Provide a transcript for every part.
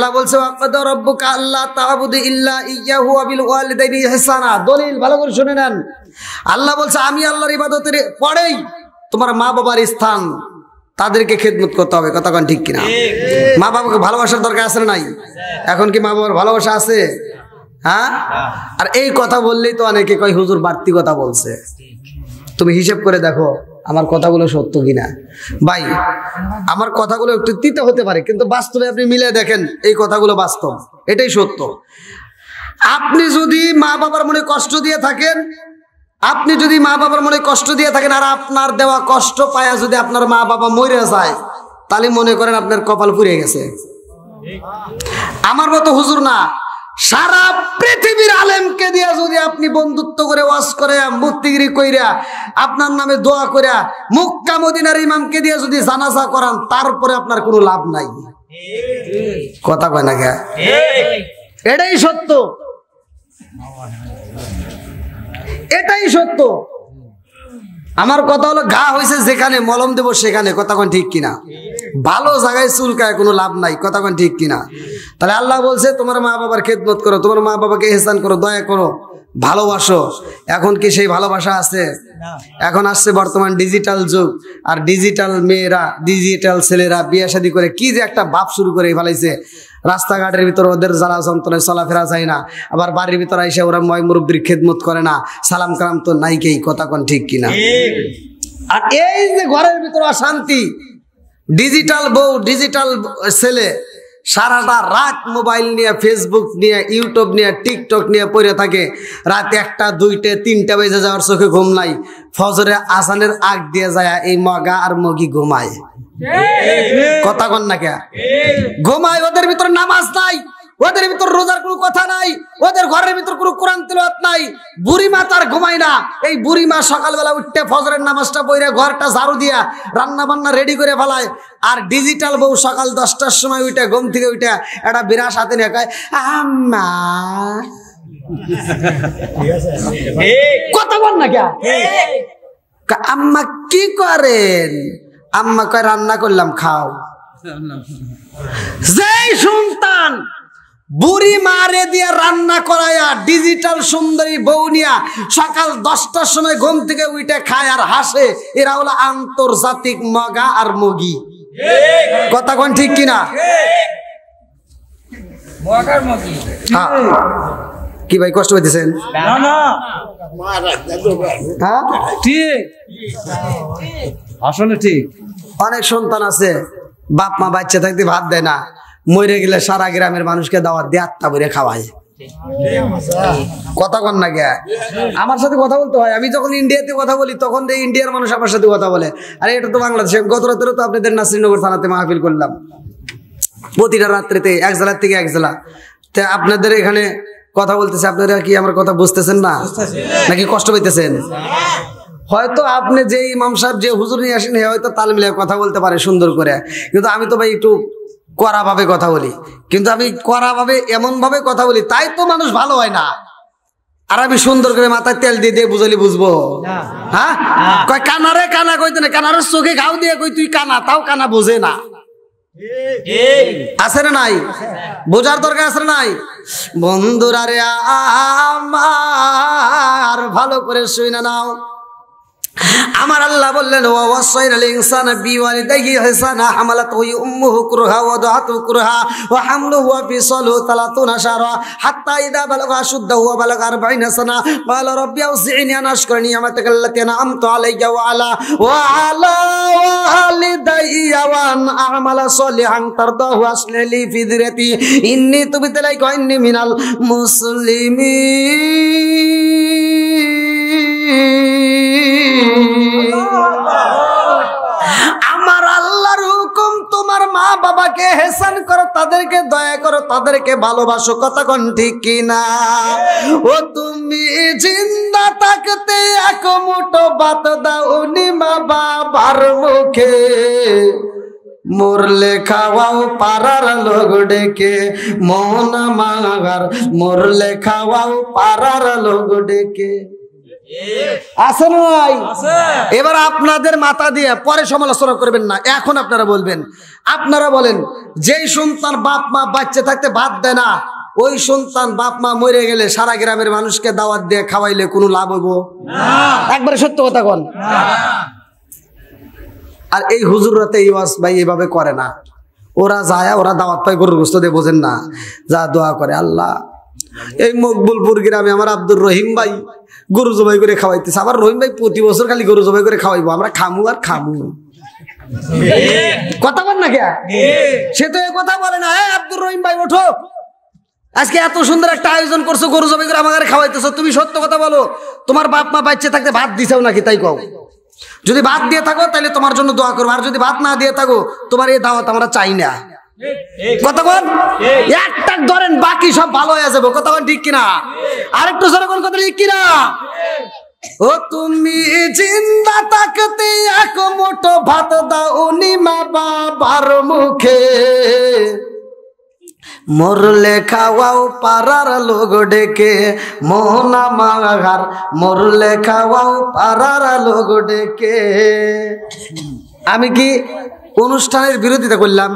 আল্লাহ বলছে ওয়াকাদা রাব্বুকা আল্লা তা'বুদু ইল্লা ইয়্যাহু ওয়া বিল ওয়ালিদাইনি ইহসানা। দলিল ভালো করে শুনে নেন। আল্লাহ বলছে আমি আল্লাহর ইবাদতের পরেই তোমার মা বাবার স্থান, তাদেরকে খেদমত করতে হবে। কথা কোন ঠিক কিনা? মা বাবাকে ভালোবাসার দরকার আছে না নাই? এখন কি মা বাবার ভালোবাসা আছে? হ্যাঁ। আর এই কথা বললেই তো অনেকে কয় হুজুর বাড়তি কথা বলছে। তুমি হিসেব করে দেখো আমার কথাগুলো সত্য কিনা। ভাই আমার কথাগুলো একটু তিতে হতে পারে, কিন্তু বাস্তবে আপনি মিলে দেখেন এই কথাগুলো বাস্তব, এটাই সত্য। আপনি যদি মা বাবার মনে কষ্ট দিয়ে থাকেন, আপনি যদি মা বাবার মনে কষ্ট দিয়ে থাকেন আর আপনার দেওয়া কষ্ট পায়া যদি আপনার মা বাবা মরে যায়, তাহলে মনে করেন আপনার কপাল পুড়ে গেছে। আমার মতো হুজুর না, সারা পৃথিবীর আলেমকে দিয়া যদি আপনি বন্ধুত্ব করে ওয়াজ করে মুফতিগিরি কইরা আপনার নামে দোয়া কইরা মক্কা মদিনার ইমামকে দিয়ে যদি জানাজা করান, তারপরে আপনার কোনো লাভ নাই। কথা কয় না কে? এটাই সত্য, এটাই সত্য। আমার কথা হলো ঘা হয়েছে যেখানে মলম দেব সেখানে। কথা কোন ঠিক কিনা? ভালো জায়গায় চুলকায় কোনো লাভ নাই। কথা কোন ঠিক কিনা? তাহলে আল্লাহ বলছে তোমার মা বাবার খেদমত করো, তোমার মা বাবাকে ইহসান করো, দয়া করো, ভালোবাসো। এখন কি সেই ভালোবাসা আছে? এখন আসছে বর্তমান ডিজিটাল যুগ, আর ডিজিটাল মেয়েরা ডিজিটাল ছেলেরা বিয়ে শাদী করে কি যে একটা ভাব শুরু করে ফেলাইছে। রাস্তাঘাটের ভিতরে ওদের জ্বালা যন্ত্রণায় চলাফেরা যায় না, আবার বাড়ির ভিতরে এসে ওরা ময় মুরব্বীর খেদমত করে না, সালাম কালাম তো নাইকেই। কথা কোন ঠিক কিনা? আর এই যে ঘরের ভিতরে অশান্তি, ডিজিটাল বউ ডিজিটাল ছেলে সারাটা রাত মোবাইল নিয়ে, ফেসবুক নিয়ে, ইউটিউব নিয়ে, টিকটক নিয়ে পড়ে থাকে। রাত 1টা 2টা 3টা বেজে যাওয়ার চোখে ঘুম নাই। ফজরে আজানের আগ দিয়ে যায় এই মগা আর মগি ঘুমায়। কথা কন না কে? ঘুমায়। ওদের ভিতর নামাজ নাই, ওদের ভিতর রোজার কোনো কথা নাই, ওদের ঘরের ভিতর কোনো কোরআন তিলাওয়াত নাই। বুড়িমা তার ঘুমায় না। এই বুড়িমা সকালবেলা উঠতে ফজরের নামাজটা পড়ে ঘরটা ঝাড়ু দিয়া রান্না বান্না রেডি করে ফেলায়। আর ডিজিটাল বউ সকাল 10টার সময় উঠে ঘুম থেকে উঠে একটা বিরাস হাতে নিয়ে কয় আম্মা। কথা বল না কে? আম্মা কি করেন? আম্মা কয় রান্না করলাম খাও। যেই সন্তান বুড়ি মারে দিয়ে রান্না করায়া ডিজিটাল সুন্দরী বউ নিয়া সকাল 10টার সময় ঘুম থেকে উঠে খায় আর হাসে, এরা হলো আন্তর্জাতিক মগা আর মগি। কথা কোন ঠিক কিনা? কি ভাই কষ্ট পাইতেছেন? আসলে ঠিক। অনেক সন্তান আছে বাপ মা বাচ্চা থাকতে ভাত দেয় না, মরে গেলে সারা গ্রামের মানুষকে দাওয়াত দিয়ে আত্মা ভরে খাওয়ায়। কথা কন না কে? আমার সাথে কথা বলতে হয়। আমি যখন ইন্ডিয়াতে কথা বলি তখন ইন্ডিয়ার মানুষ আমার সাথে কথা বলে। আরে এটা তো বাংলাদেশে। গত রাত্রে তো আপনাদের নাসিরনগর থানাতে মাহফিল করলাম। প্রতিটা রাত্রিতে এক জেলার থেকে এক জেলা। তা আপনাদের এখানে কথা বলতেছে, আপনারা কি আমার কথা বুঝতেছেন না নাকি কষ্ট পাইতেছেন? হয়তো আপনি যে ইমাম সাহেব যে হুজুর নিয়ে আসেন হয়তো তাল মিলিয়ে কথা বলতে পারে সুন্দর করে, কিন্তু আমি তো ভাই একটু কড়া ভাবে কথা বলি। কিন্তু আমি কড়া ভাবে এমন ভাবে কথা বলি তাই তো মানুষ ভালো হয় না। আর আমি সুন্দর করে মাথায় তেল দিয়ে দিয়ে বুঝালি বুঝবো? হ্যাঁ, কয় কানারে কানা কইতে না, কানারের চোখে ঘাও দিয়ে কই তুই কানা, তাও কানা বোঝে না। আছে না নাই? বোঝার দরকার আছে না নাই? বন্ধুরা রে আমার ভালো করে শুনে নাও। আমার আল্লাহ বললেন ওয়াসাইনাল ইনসানা বিওয়ালিদাইহি ইহসানা হামালাতহু উম্মুহু কুরহা ওয়া দাআতুহু কুরহা ওয়া হামলুহু ওয়া ফিসালুহু 30 শাহরা হাত্তা ইযা বালাগা আশুদ্দাহু ওয়া বালাগা 40 সানা ক্বালা রাব্বি আউযি'নি আন আশকুরা নি'মাতাকা আল্লাতী আন'আমতু আলাইয়া ওয়া আলা ওয়ালিদাইয়া ওয়া আন আ'মালা সালিহান তারদাহু আসলি লি ফি যিররাতি ইন্নী তুবতু ইলাইকা ওয়া ইন্নী মিনাল মুসলিমিন। আমার আল্লাহর হুকুম তোমার মা বাবাকে ইহসান করো, তাদেরকে দয়া করো, তাদেরকে ভালোবাসো। কথা কোন ঠিক কিনা? ও তুমি জিন্দা থাকতে এক মুঠো ভাত দাওনি মা বাবার মুখে, মরলে খাওয়াও পাড়ার লোক ডেকে মন মাগার, মরলে খাওয়াও পাড়ার লোক ডেকে। আছে না নাই? এবার আপনাদের মাথা দিয়ে পরে সমালোচনা করবেন না, এখন আপনারা বলবেন। আপনারা বলেন, যেই সন্তান বাপ মা বাচ্চা থাকতে ভাত দেয় না, ওই সন্তান বাপ মা মরে গেলে সারা গ্রামের মানুষকে দাওয়াত দিয়ে খাওয়াইলে কোনো লাভ হইব? একবারে সত্য কথা বল। আর এই হুজুররাতে এই ওয়াজ ভাই এইভাবে করে না। ওরা যায়, ওরা দাওয়াত পায় গরুর গোশত দিয়ে, বোঝেন না, যা দোয়া করে আল্লাহ এই মকবুলপুর গ্রামে আমার আব্দুর রহিম ভাই গরু জবাই করে খাওয়াইতেছে। আবার রহিম ভাই প্রতি বছর খালি গরু জবাই করে খাওয়াইবো, আমরা খামু আর খামু। কথা বল না কে? সে তো এই কথা বলে না। আব্দুর রহিম ভাই ওঠো, আজকে এত সুন্দর একটা আয়োজন করছো, গরু জবাই করে আমাকে খাওয়াইতেছো, তুমি সত্য কথা বলো, তোমার বাপ মা বাচ্চা থাকতে ভাত দিছাও নাকি তাই কও। যদি ভাত দিয়ে থাকো তাহলে তোমার জন্য দোয়া করবো, আর যদি ভাত না দিয়ে থাকো তোমার এই দাওয়াত আমরা চাই না। কতক্ষণ একটা ধরেন, বাকি সব ভালো হয়ে যাবো। কতক্ষণ ঠিক কিনা? আরেকটু যখন কথা ঠিক কিনা? ও তুমি জিন্দা থাকতে এক মুঠো ভাত দাও নি মা বাবার মুখে, মরলে খাওয়াও পাড়ার লোক ডেকে, মোহনা মাগার মরলে খাওয়াও পাড়ার লোক ডেকে। আমি কি অনুষ্ঠানের বিরোধিতা করলাম?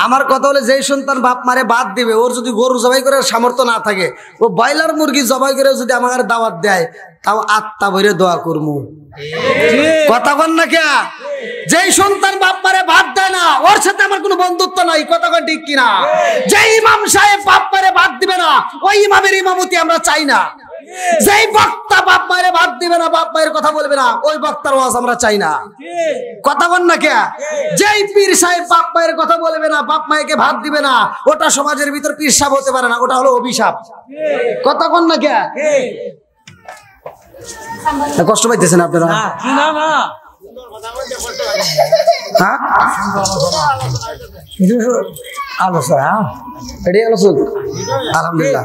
আমার কথা হলে, যেই সন্তান বাপ মারে বাদ দিবে, ওর যদি গরু জবাই করার সামর্থ্য না থাকে, ও ব্রয়লার মুরগি জবাই করে যদি আমার দাওয়াত দেয়, তাও আত্মা ভরে দোয়া করবো। কথা বল না কে? যেই সন্তান বাপ মারে ভাত দেয় না, ওর সাথে আমার কোনো বন্ধুত্ব নাই। কথা কন ঠিক কিনা? যে ইমাম সাহেব বাপ মারে ভাত দিবে না, ওই ইমামের ইমামতি আমরা চাই না। যেই বক্তা বাপ মায়ের ভাত দিবে না, বাপ মায়ের কথা বলবে না, ওই বক্তার ওয়াজ আমরা চাই না। কথা বল না কে? যেই পীর সাহেব বাপ মায়ের কথা বলবে না, বাপ মায়েকে ভাত দিবে না, ওটা সমাজের ভিতর পীর সাহেব হতে পারে না, ওটা হলো অভিশাপ। কথা বল না কে? কষ্ট পাইতেছেন আপনারা? হ্যাঁ, আলহামদুলিল্লাহ,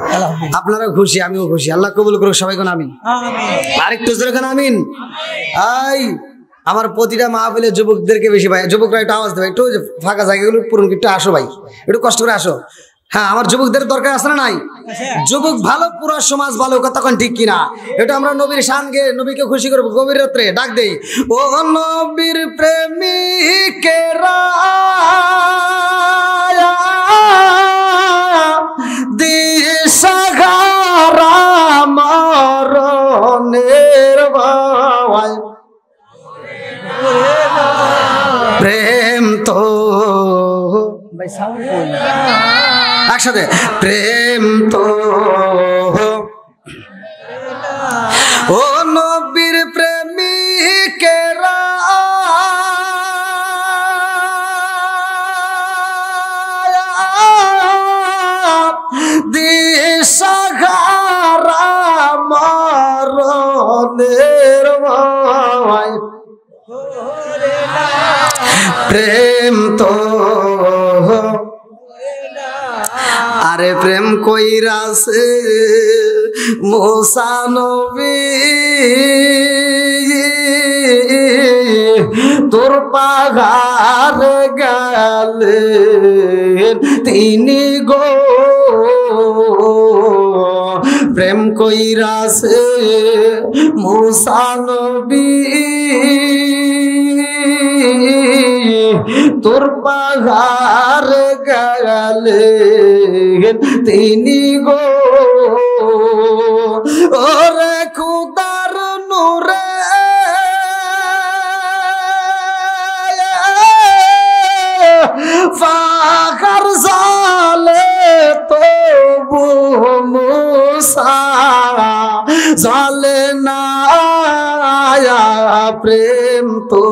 আপনারা খুশি, আমিও খুশি। আল্লাহ কবুল করুক সবাই। কোন আমিন? আরেকটু জোরে কোন আমিন? আই আমার প্রতিটা মাহফিলে যুবকদেরকে বেশি ভাই, যুবকরা একটু আওয়াজ দেবে, একটু ফাঁকা জায়গাগুলো পূরণ, একটু আসো ভাই, একটু কষ্ট করে আসো। হ্যাঁ, আমার যুবকদের দরকার আছে না নাই? যুবক ভালো, পুরো সমাজ ভালো। কতক্ষণ ঠিক কিনা? এটা আমরা নবীর শানকে, নবীকে খুশি করবো। গভীর রাত্রে ডাক দেই, ও নবীর প্রেমিকেরা দিশাহারা মরণের ভয়, প্রেম তো একসাথে, প্রেম তো ও নবীর প্রেমিকেরা দিশাহারা মরণের ভয়, প্রেম তো আরে প্রেম কইরাছে মুসা নবী, তোর পাগার গেলেন তিনি গো, প্রেম কইরাছে মুসা নবী, তোর পাগার গেলেন তিনি গো, ওরে খুদার নূরে ফাকার জালে তবু মুসা জালে না, প্রেম তো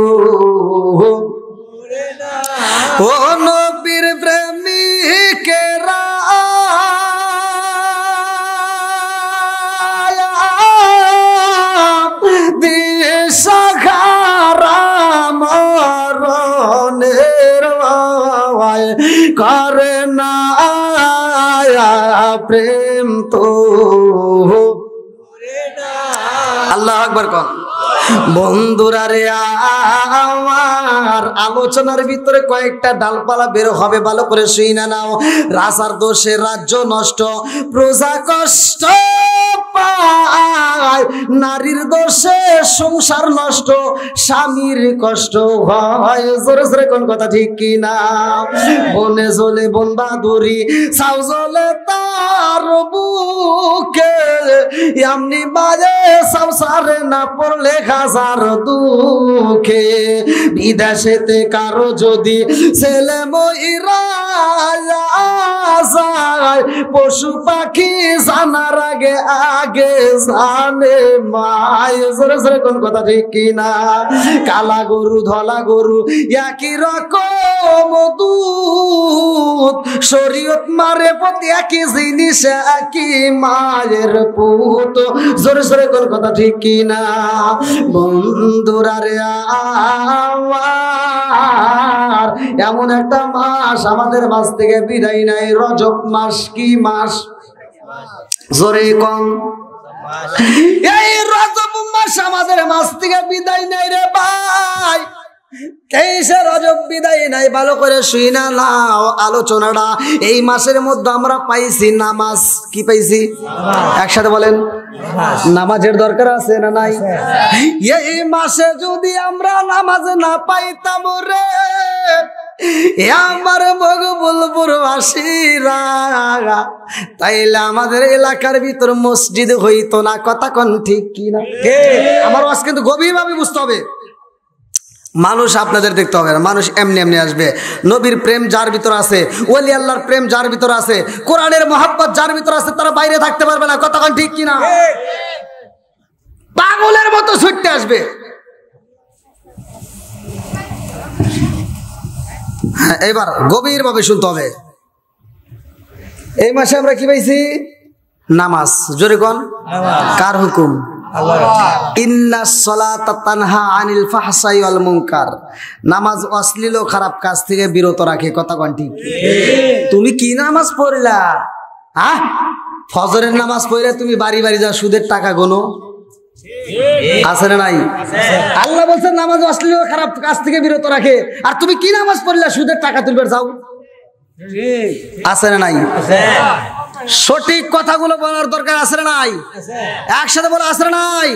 ও নবীর প্রেমিকেরা দিশাহারা মরণের ভয়, করে না প্রেম তো। আল্লাহু আকবার। কোন বন্ধুরা রে আমার আলোচনার ভিতরে কয়েকটা ডালপালা বের হবে, ভালো করে শুই না নাও। রাজার দোষে রাজ্য নষ্ট, প্রজা কষ্ট পায়, নারীর দোষে সংসার নষ্ট, স্বামীর কষ্ট হয়। জোরে জোরে কোন কথা ঠিক কি না? বনে জ্বলে বন বাদুরি, ছাউ জ্বলে তার বুকে, এমনি বাজে সংসারে না পড়লে হাজার দুঃখে। বিদেশেতে কারো যদি ছেলে মইরা যায়, পশু পাখি জানার আগে আগে জানে মায়। জোরে জোরে কোন কথা ঠিক কিনা? কালা গরু ধলা গরু একই রকম দুধ, শরীয়ত মারে প্রতি একই জিনিস, একই মায়ের পুত। জোরে জোরে কোন কথা ঠিক কিনা? বন্ধুরা রে আমার এমন একটা মাস আমাদের মাস থেকে বিদায় নাই, রজব মাস। কি মাস? জোরে কম। এই রজব মাস আমাদের মাস থেকে বিদায় নাই রে ভাই। কেসে রজব বিদায় নাই, ভালো করে শুই না নাও আলোচনাটা। এই মাসের মধ্যে আমরা পাইছি নামাজ। কি পাইছি? একসাথে বলেন, নামাজের দরকার আছে না নাই? এই মাসে যদি আমরা নামাজ না পাইতাম রে, আমার মকবুলপুর বাসীরা, তাইলে আমাদের এলাকার ভিতর মসজিদ হইতো না। কথা কোন ঠিক কিনা? আমার আজ কিন্তু গভীরভাবে বুঝতে হবে। মানুষ আপনাদের দেখতে হবে না, মানুষ এমনি এমনি আসবে। নবীর প্রেম যার ভিতর আছে, ওলি আল্লাহর প্রেম যার ভিতর আছে, কোরআনের মহব্বত যার ভিতর আছে, তারা বাইরে থাকতে পারবে না। কথা কোন ঠিক কিনা? পাগলের মতো ছুটতে আসবে। এবার গভীর ভাবে শুনতে হবে। এই মাসে আমরা কি পাইছি? নামাজ। জোরে কোন? কার হুকুম? ইন্নাস সালাতা তানহা আনিল ফাহশাই ওয়াল মুনকার। নামাজ অশ্লীল ও খারাপ কাজ থেকে বিরত রাখে। কথা কোন ঠিক? তুমি কি নামাজ পড়লা? হ্যাঁ, ফজরের নামাজ পড়লে তুমি বাড়ি বাড়ি যাও সুদের টাকা গোনো? আছে না নাই? আল্লাহ বলছেন নামাজ অশ্লীল ও খারাপ কাজ থেকে বিরত রাখে, আর তুমি কি নামাজ পড়লা? সুদের টাকা তুলবে যাও। আছে না নাই? সঠিক কথাগুলো বলার দরকার আছে না নাই? একসাথে বলে আছে না নাই?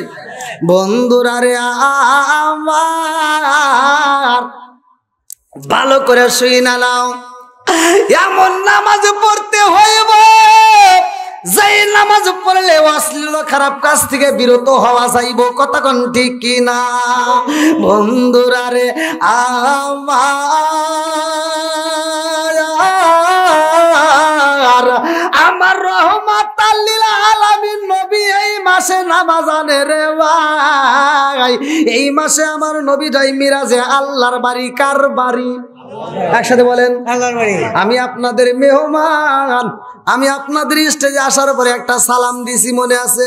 বন্ধুরা রে আমার ভালো করে শুই না নাও। এমন নামাজ পড়তে হইব যেই নামাজ পড়লে অশ্লীল খারাপ কাজ থেকে বিরত হওয়া যাইব। কথা কোন ঠিক কিনা? বন্ধুরা রে আমার রহমাতাল লিল আলামিন নবী এই মাসে নামাজ আনে রে ভাই। এই মাসে আমার নবী যাই মিরাজে আল্লাহর বাড়ি। কার বাড়ি? একসাথে বলেন, আল্লাহর বাড়ি। আমি আপনাদের মেহমান, আমি আপনাদের স্টেজে আসার পরে একটা সালাম দিছি, মনে আছে?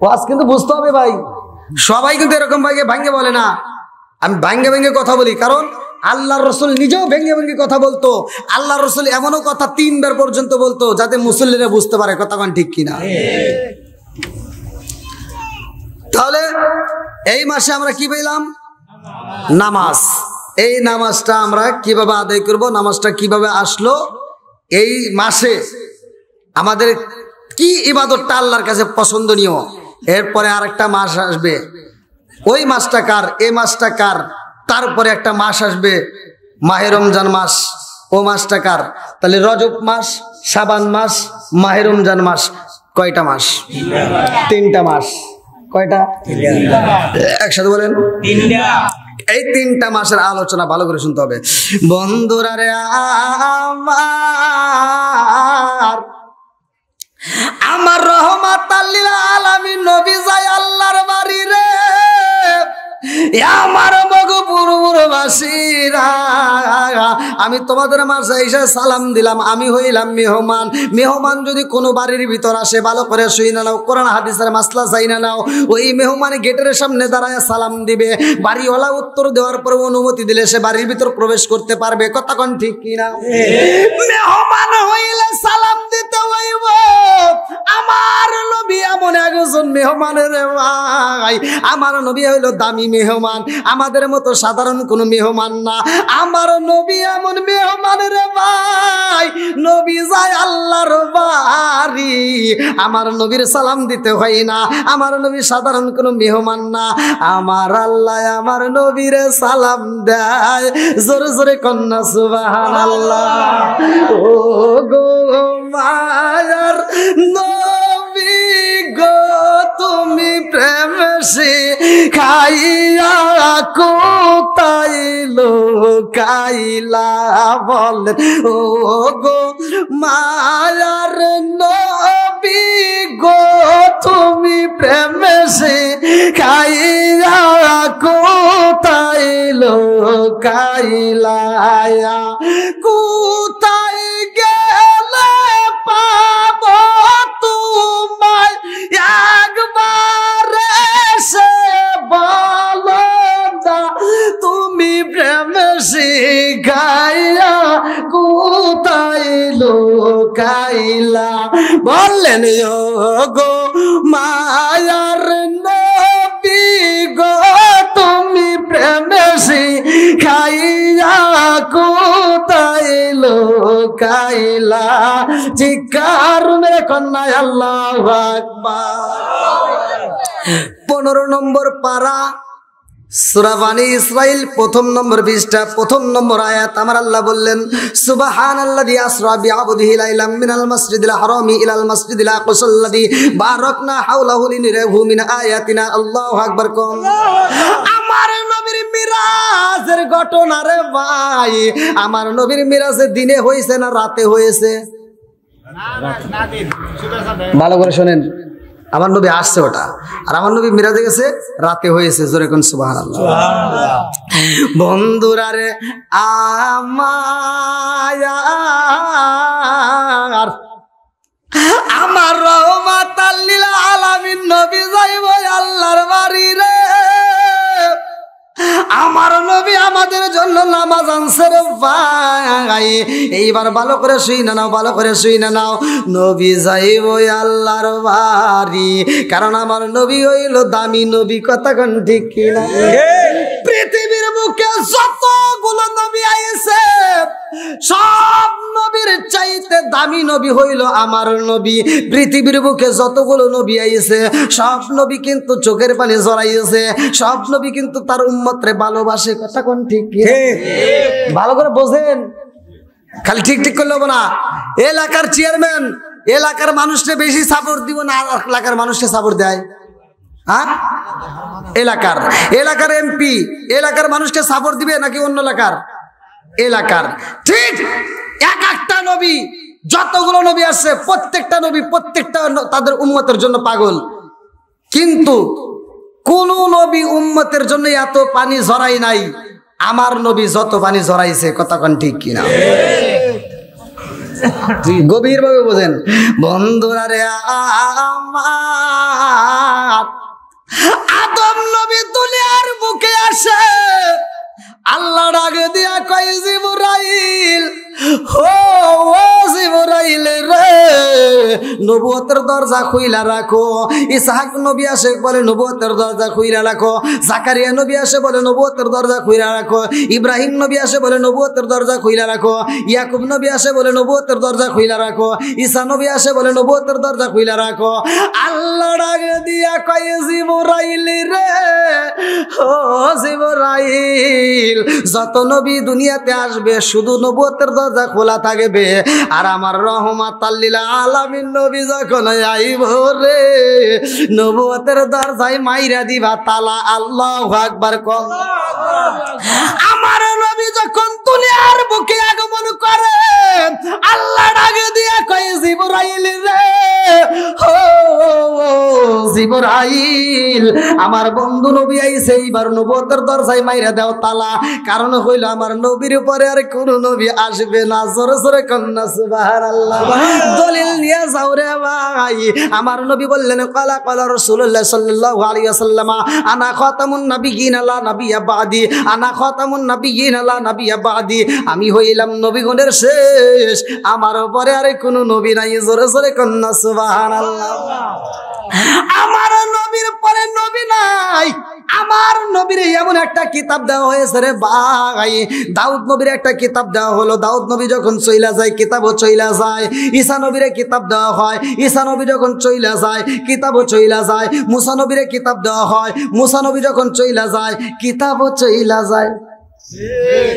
ওয়াজ কিন্তু বুঝতে হবে ভাই। সবাই কিন্তু এরকম ভাঙ্গে বলে না। আমি ভাঙ্গে কথা বলি, কারণ আল্লাহর রসুল নিজেও ভেঙে ভেঙে কথা বলতো। আল্লাহর রসুল এমনও কথা 3 বার পর্যন্ত বলতো যাতে মুসল্লিরা বুঝতে পারে। কথা কোন ঠিক কিনা? তাহলে এই মাসে আমরা কি পেলাম? নামাজ। এই নামাজটা আমরা কিভাবে আদায় করব? নামাজটা কিভাবে আসলো? এই মাসে আমাদের কি ইবাদতটা আল্লাহর কাছে পছন্দনীয়? এরপরে আরেকটা মাস আসবে, ওই মাসটা কার? এই মাসটা কার? তারপরে একটা মাস আসবে মাহে রমজান মাস, ও মাসটা কার? তাহলে রজব মাস, শাবান মাস, মাহে রমজান মাস। কয়টা মাস? 3টা মাস। কয়টা? একসাথে বলেন, 3টা। এই 3টা মাসের আলোচনা ভালো করে শুনতে হবে। বন্ধুরা রে আমার রহমাতাল লিল আলামিন নবী যায় আল্লাহর বাড়ি রে। আমার মগপুরবাসীরা, আমি তোমাদের মাঝে এসে সালাম দিলাম। আমি হইলাম মেহমান। মেহমান যদি কোনো বাড়ির ভিতর আসে, ভালো করে শুই না নাও, কোরআন হাদিসের মাসলা চাই না নাও। ওই মেহমান গেটের সামনে দাঁড়ায় সালাম দিবে। বাড়িওয়ালা উত্তর দেওয়ার পর অনুমতি দিলে সে বাড়ির ভিতর প্রবেশ করতে পারবে। কথা কোন ঠিক কিনা? মেহমান হইলে সালাম দিতে হইব। আমার নবী এমন একজন মেহমানের ভাই, ভাই, আমার নবী হইল দামি মেহমান, আমাদের মতো সাধারণ কোনো মেহমান না। আমার নবী এমন মেহমান রে ভাই, নবী যায় আল্লাহর বাড়ি, আমার নবীর সালাম দিতে হয় না। আমার নবী সাধারণ কোনো মেহমান না, আমার আল্লাহ আমার নবীর সালাম দেয়। জোরে জোরে কন্যা সুবহানাল্লাহ। ও গো মায়ার নবী গো, তুমি প্রেম শিখাইয়া কোথায় লুকাইলা বলেন। ও গো মায়ার নবী গো, তুমি প্রেম শিখাইয়া কোথায় লুকাইলা, কোথায় গেলে পাবো তোমায় একবার এসে বলো না, তুমি প্রেম শিখাইয়া কোথায় লুকাইলা বললেন। ও গো মায়ার নবী গো, তুমি প্রেম শিখাইয়া কোথায় লুকাইলা, চিৎকার মেরে কন্যা আল্লাহু আকবার। 15 নম্বর পারা, সূরা বানী ইসরাইল, 1 নম্বর পৃষ্ঠা, 1 নম্বর আয়াত। আমার আল্লাহ বললেন, সুবহানাল্লাযী আসরা বিআবদিহি লাইলাম মিনাল মাসজিদিল হারামি ইলাল মাসজিদিল আকসাল্লাযী বারাকনা হাওলাহু লিনুরিয়াহু মিন আয়াতিনা। আল্লাহু আকবার। আমার নবীর মিরাজের ঘটনা রে ভাই, আমার নবীর মিরাজের দিনে হয়েছে না রাতে হয়েছে? ভালো করে শোনেন, আমার নবী আসছে ওটা, আর আমার নবী মিরাজে গেছে রাতে হয়েছে। জোরে কোন সুবহানাল্লাহ। বন্ধুরা রে আমার রহমাতাল লিল আলামিন নবী যাইব আল্লাহর বাড়ি রে। আমার নবী আমাদের জন্য নামাজ আনছে রে ভাই। এইবার ভালো করে শুই না নাও, ভালো করে শুই না নাও। নবী যাইব আল্লাহর বাড়ি, কারণ আমার নবী হইল দামি নবী। কথা কোন ঠিক কিনা? পৃথিবীর বুকে যতগুলো নবী আইছে, সব নবীর চাইতে দামি নবী হইল আমার নবী। পৃথিবীর বুকে যতগুলো নবী আইছে, সব নবী কিন্তু চোখের পানি জড়াইছে, সব নবী কিন্তু তার উম্মতরে ভালোবাসে। কথা কোন ঠিক? ভালো করে বোঝেন, খালি ঠিক ঠিক করলে হবে না। এলাকার চেয়ারম্যান এলাকার মানুষকে বেশি সাপোর্ট দিব না এলাকার মানুষকে সাপোর্ট দেয়? হ্যাঁ, এলাকার এমপি এলাকার মানুষকে সাপোর্ট দিবে নাকি অন্য এলাকার? ঠিক এক একটা নবী, যতগুলো নবী আছে প্রত্যেকটা নবী প্রত্যেকটা তাদের উম্মতের জন্য পাগল, কিন্তু কোন নবী উম্মতের জন্য এত পানি ঝরাই নাই আমার নবী যত পানি ঝরাইছে। কথা কোন ঠিক কিনা? গভীর ভাবে বোঝেন বন্ধুরা রে আমার। আদম নবী দুনিয়ার বুকে আসে, আল্লাহ ডাক দিয়া কয় জিবরাইল, ও জিবরাইল রে, নবুয়তের দরজা খুইলা রাখো। ইসহাক নবী আসে বলে নবুয়তের দরজা খুইলা রাখো। জাকারিয়া নবী আসে বলে নবুয়তের দরজা খুইলা রাখো। ইব্রাহিম নবী আসে বলে নবুয়তের দরজা খুইলা রাখো। ইয়াকুব নবী আসে বলে নবুয়তের দরজা খুইলা রাখো। ঈসা নবী আসে বলে নবুয়তের দরজা খুইলা রাখো। আল্লাহ ডাক দিয়া কয় জিবরাইল রে, ও জিবরাইল, যত নবী দুনিয়াতে আসবে শুধু নবুয়তের দরজা খোলা থাকবে, আর আমার রহমাতাল লিল আলামিন নবী যখন আইব রে, নবুয়তের দরজায় মাইরা দিবা তালা। আল্লাহু আকবার। আমার নবী যখন দুনিয়ার বুকে আগমন করে, আল্লাহ ডাক দিয়া কয় জিবরাইল রে, ও জিবরাইল, আমার বন্ধু নবী আইছে, এইবার নবুয়তের দরজায় মাইরা দাও তালা। কারণ হইল আমার নবীর পরে আর কোন নবী আসবে না। জোরে জোরে কন্যা সুবহানাল্লাহ। দলিল নিয়ে যাও রে ভাই। আমার নবী বললেন, ক্বালা ক্বালা রাসূলুল্লাহ সাল্লাল্লাহু আলাইহি ওয়াসাল্লাম, আনা খাতামুন নাবিয়্যিন লা নাবিয়্যা বাদি, আনা খাতামুন নাবিয়্যিন লা নাবিয়্যা বাদি, আমি হইলাম নবীগণের শেষ, আমার পরে আর কোন নবী নাই। জোরে জোরে কন্যা সুবহানাল্লাহ। আমার নবীর পরে নবী নাই। আমার নবীর এমন একটা কিতাব দেওয়া হয়েছে রে ভাই, দাউদ নবীর একটা কিতাব দেওয়া হলো, দাউদ নবী যখন চইলা যায় কিতাবও চইলা যায়। ঈসা নবীরে কিতাব দেওয়া হয়, ঈসা নবী যখন চইলা যায় কিতাবও চইলা যায়। মুসা নবীরে কিতাব দেওয়া হয়, মুসা নবী যখন চইলা যায় কিতাবও চইলা যায়।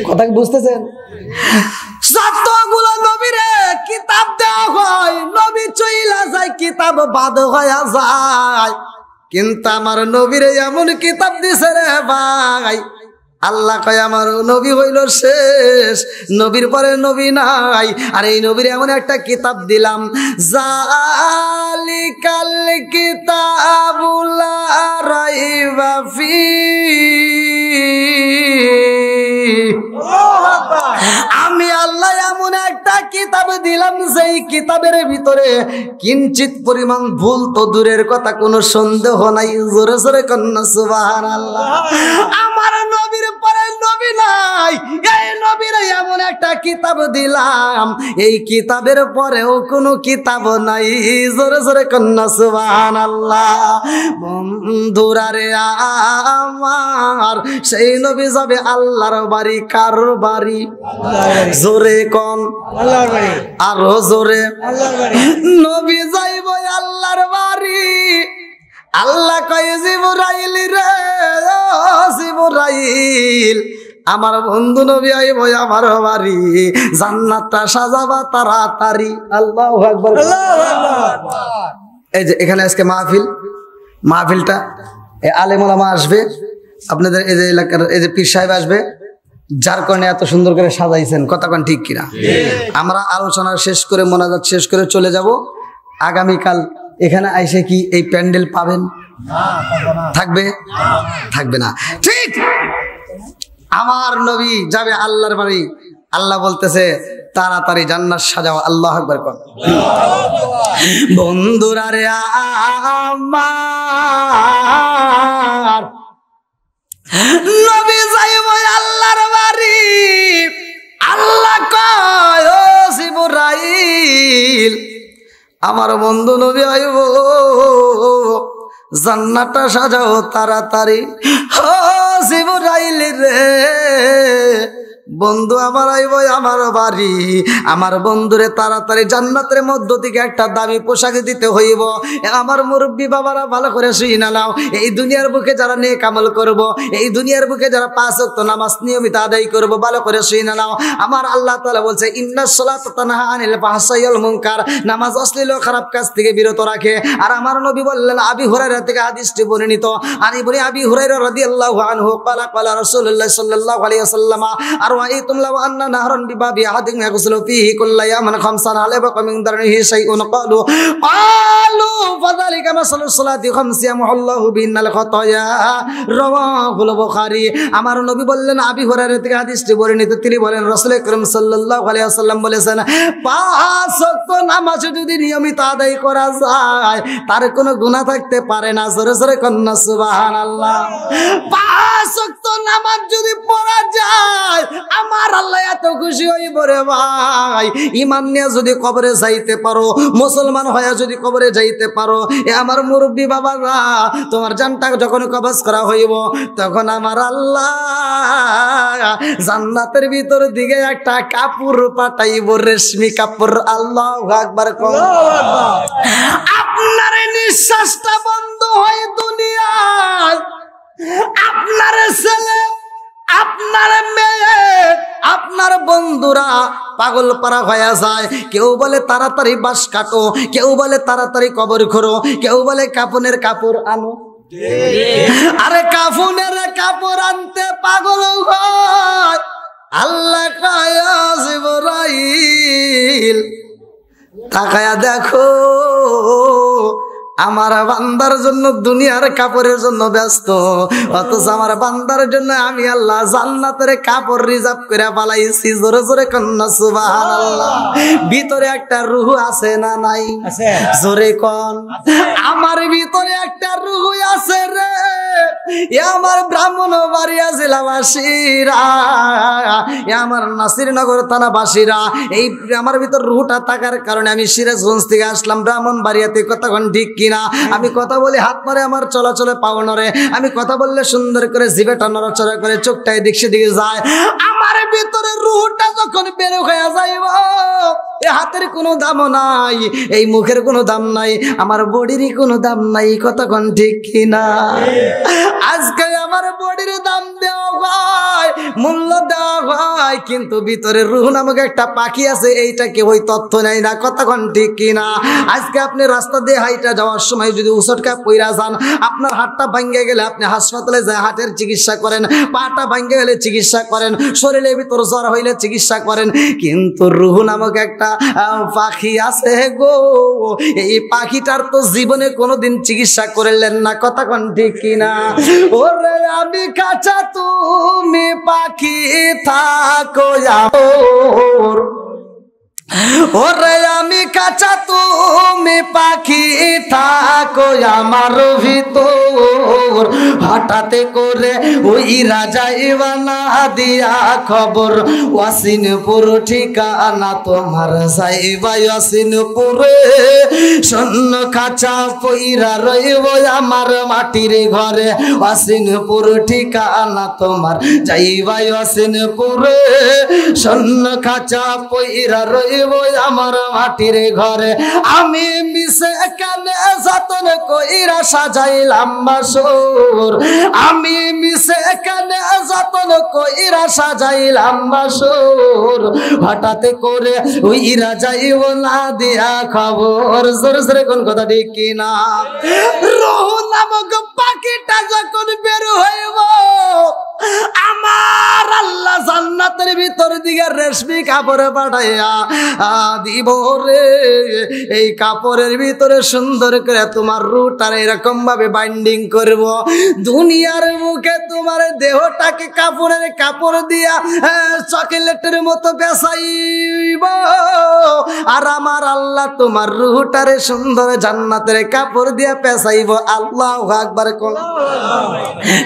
কথা কি বুঝতেছেন? যতগুলো নবীরে কিতাব দেওয়া হয়, নবী চইলা যায় কিতাব বাদ হয়ে যায়, কিন্তু আমার নবীরে এমন কিতাব দিছে রে ভাই, আল্লাহ কয় আমার নবী হইল শেষ, নবীর পরে নবী নাই। আর এই নবীর এমন একটা কিতাব দিলাম, জালিকাল কিতাবুল লা রাইবা ফীহি। আমি আল্লাহ এমন একটা কিতাব দিলাম, যেই কিতাবের ভিতরে কিঞ্চিত পরিমাণ ভুল তো দূরের কথা, কোনো সন্দেহ নাই। জোরে জোরে কন্যা সুবহানাল্লাহ। আমার নবীর পরে নবী নাই, এই নবীর এমন একটা কিতাব দিলাম, এই কিতাবের পরেও কোনো কিতাব নাই। জোরে জোরে কন্যা সুবহানাল্লাহ। বন্ধুরা রে আমার, সেই নবী যাবে আল্লাহর বাড়ি। কার বাড়ি? জোরে কোন? আল্লাহর বাড়ি। আরো জোরে। আল্লাহর বাড়ি। নবী যাইব আল্লাহর বাড়ি। আল্লাহ কয় জিবরাইল রে, ও জিবরাইল, আমার বন্ধু নবী আইব আমার বাড়ি, জান্নাতটা সাজাবা তাড়াতাড়ি। আল্লাহু আকবার, আল্লাহু আকবার। এই যে এখানে আজকে মাহফিলটা আলেম ওলামা আসবে, আপনাদের এই যে এলাকার এই যে পীর সাহেব আসবে, যার কারণে এত সুন্দর করে সাজাইছেন। কথা কোন ঠিক কিনা? আমরা আলোচনা শেষ করে, মোনাজাত শেষ করে চলে যাব। আগামীকাল এখানে আইসে কি এই প্যান্ডেল পাবেন? থাকবে? থাকবে না। ঠিক, আমার নবী যাবে আল্লাহর বাড়ি। আল্লাহ বলতেছে তাড়াতাড়ি জান্নাত সাজাও। আল্লাহু আকবার কর। বন্ধুরা রে আমার, নবী যাইব আল্লাহর বাড়ি। আল্লাহ কয় ও জিবরাইল, আমার বন্ধু নবী আইব, জান্নাতটা সাজাও তাড়াতাড়ি। ও জিবরাইল রে, বন্ধু আমার আইব আমার বাড়ি, আমার বন্ধুরে তাড়াতাড়ি জান্নাতের মধ্য থেকে একটা দামি পোশাক দিতে হইব। আমার মুরব্বী বাবারা ভালো করে শুনে নাও, এই দুনিয়ার বুকে যারা নেক আমল করব, এই দুনিয়ার বুকে যারা 5 ওয়াক্ত নামাজ নিয়মিত আদায় করব, ভালো করে শুনে নাও। আমার আল্লাহ তাআলা বলছে ইন্নাস সালাতা তানহা আনিল ফাহশাই ওয়াল মুনকার, নামাজ অশ্লীল ও খারাপ কাজ থেকে বিরত রাখে। আর আমার নবী বললেন, আবি হুরায়রা থেকে হাদিসটি বর্ণিত, আনি বলি আবি হুরায়রা রাদিয়াল্লাহু আনহু ক্বালা ক্বালা রাসূলুল্লাহ সাল্লাল্লাহু আলাইহি ওয়াসাল্লাম, আর ওয়াইতুম লাউ আন্না নাহরান বিবাবি আহাদিন ইয়াগসিলু ফীহি কুল্লা ইয়ামান খামসান আলাইবা মিন দারনিহি শাইউন ক্বালু ফাযালিকা মাসালুস সালাতি খামসিয়া মুহাল্লাহু বিনাল খাতায়া, রাওয়াহুল বুখারী। আমার নবী বললেন, আবি হুরায়রা থেকে হাদিসটি বর্ণিত, তিনি বলেন রাসূল আকরাম সাল্লাল্লাহু আলাইহি ওয়াসাল্লাম বলেছেন, 5 ওয়াক্ত নামাজ যদি নিয়মিত আদায় করা যায়, তার কোনো গুনাহ থাকতে পারে না। জোরে জোরে কন্না সুবহানাল্লাহ। 5 ওয়াক্ত নামাজ যদি পড়া যায়, আমার আল্লাহ এত খুশি হইব রে ভাই। ঈমান নিয়ে যদি কবরে যাইতে পারো, মুসলমান হয়ে যদি কবরে যাইতে পারো, এ আমার মুরব্বী বাবারা, তোমার জানটা যখন কবজ করা হইব, তখন আমার আল্লাহ জান্নাতের ভিতর দিকে একটা কাপড় পাঠাইব, রেশমি কাপড়। আল্লাহু আকবার। আপনার নিঃশ্বাসটা বন্ধ হয় দুনিয়ায়, আপনার ছেলে, আপনার মেয়ে, আপনার বন্ধুরা পাগল পারা হয়ে যায়। কেউ বলে তাড়াতাড়ি বাঁশ কাটো, কেউ বলে তাড়াতাড়ি কবর খোঁড়ো, কেউ বলে কাফনের কাপড় আনো। আরে কাফনের কাপড় আনতে পাগল হয়। আল্লাহ কায়া জিবরাইল, তাকায়া দেখো, আমার বান্দার জন্য দুনিয়ার কাপড়ের জন্য ব্যস্ত, অথচ আমার বান্দার জন্য আমি আল্লাহ জান্নাতের কাপড় রিজার্ভ করে পালাইছি। জোরে জোরে কন্না সুবহানাল্লাহ। ভিতরে একটা রূহ আছে না নাই? জোরে কোন। আমার ভিতরে একটা রূহ আছে রে, আমার ব্রাহ্মণবাড়িয়া জেলাবাসীরা, আমার নাসিরনগর থানাবাসীরা, এই আমার ভিতর রূহটা থাকার কারণে আমি সিরাজগঞ্জ থেকে আসলাম ব্রাহ্মণবাড়িয়াতে। কতক্ষণ ঠিক কিনা? আমি কথা বলি হাত মারে আমার চলাচলে পাও নড়ে, আমি কথা বললে সুন্দর করে জিভেটা নড়াচড়া করে, চোখটা এদিক সেদিকে যায়। আমার ভিতরে রুহটা যখন বের হয়ে যাইব, এ হাতের কোনো দাম নাই, এই মুখের কোনো দাম নাই, আমার বডিরই কোনো দাম নাই। কতক্ষণ ঠিক কিনা? আজকে আমার বডির দাম দেওয়া হয়, মূল্য দেওয়া হয়, কিন্তু ভিতরে রুহ নামক একটা পাখি আছে, এইটা কেউ ওই তথ্য নেয় না। কতক্ষণ ঠিক কিনা? আজকে আপনি রাস্তা দিয়ে হাইটা যাওয়ার সময় যদি উচটকা পইরা যান, আপনার হাতটা ভাঙ্গে গেলে আপনি হাসপাতালে যায় হাতের চিকিৎসা করেন, পাটা ভাঙ্গে গেলে চিকিৎসা করেন, শরীরের ভিতর জ্বর হইলে চিকিৎসা করেন, কিন্তু রুহ নামক একটা পাখি আছে গো, এই পাখিটার তো জীবনে কোনোদিন চিকিৎসা করলেন না। কতক্ষণ ঠিক কিনা? ওরে আমি কাঁচা তুমি পাখি থাকো আমার, ওরে আমি কাঁচা তুমি পাখি থাকো আমার ভিতর, হঠাৎ করে ওই রাজা ইবানা দিয়া খবর, ওয়াসিনপুর ঠিকানা তোমার সাইবা ওয়াসিনপুরে, শূন্য খাঁচা পইরা রইব আমার মাটির ঘরে, ওয়াসিনপুর ঠিকানা তোমার যাইবা ওয়াসিনপুরে, শূন্য খাঁচা পইরা রইব আমার মাটির ঘরে। আমি মিশে কানে যতন কইরা সাজাইলাম বাসর, আমি মিশে কানে যতন কইরা সাজাইলাম বাসর, হঠাৎ করে ওই রাজাইব না দিয়া খবর। জোরে জোরে কোন কথা ঠিক কিনা? রুহ নামক পাখিটা যখন বের হইব, আমার আল্লাহ জান্নাতের ভিতর দিকে রেশমি কাপড়ে পাঠাইয়া দিব রে। এই কাপড়ের ভিতরে সুন্দর করে তোমার রুটার এরকম ভাবে বাইন্ডিং করব, দুনিয়ার মুখে তোমার দেহটাকে কাপড়ের কাপড় দিয়া চকলেটের মতো বেসাইব, আর আমার আল্লাহ তোমার রুটারে সুন্দর জান্নাতের কাপড় দিয়া পেঁচাইব। আল্লাহু আকবার। কোন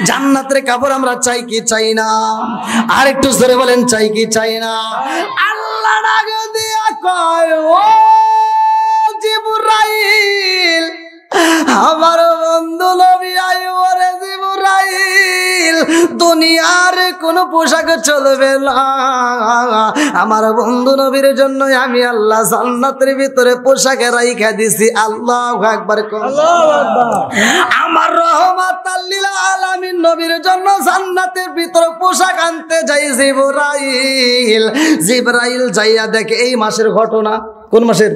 জান্নাতের কাপড় আমরা চাই কি চাই না? আর একটু জোরে বলেন, চাই কি চাই না? আল্লাহ ডাক দিয়া কয়, ও জিবরাইল, আমার বন্ধু নবী আইব রে জিবরাইল, দুনিয়ার কোন পোশাক চলবে না, আমার বন্ধু নবীর জন্য আমি আল্লাহ জান্নাতের ভিতরে পোশাকে রাইখা দিছি। আল্লাহু আকবার। আল্লাহু আকবার। আমার রহমাতাল লিল আলামিন নবীর জন্য জান্নাতের ভিতরে পোশাক আনতে যাই জিবরাইল। জিবরাইল যাইয়া দেখে এই মাসের ঘটনা। কোন মাসের?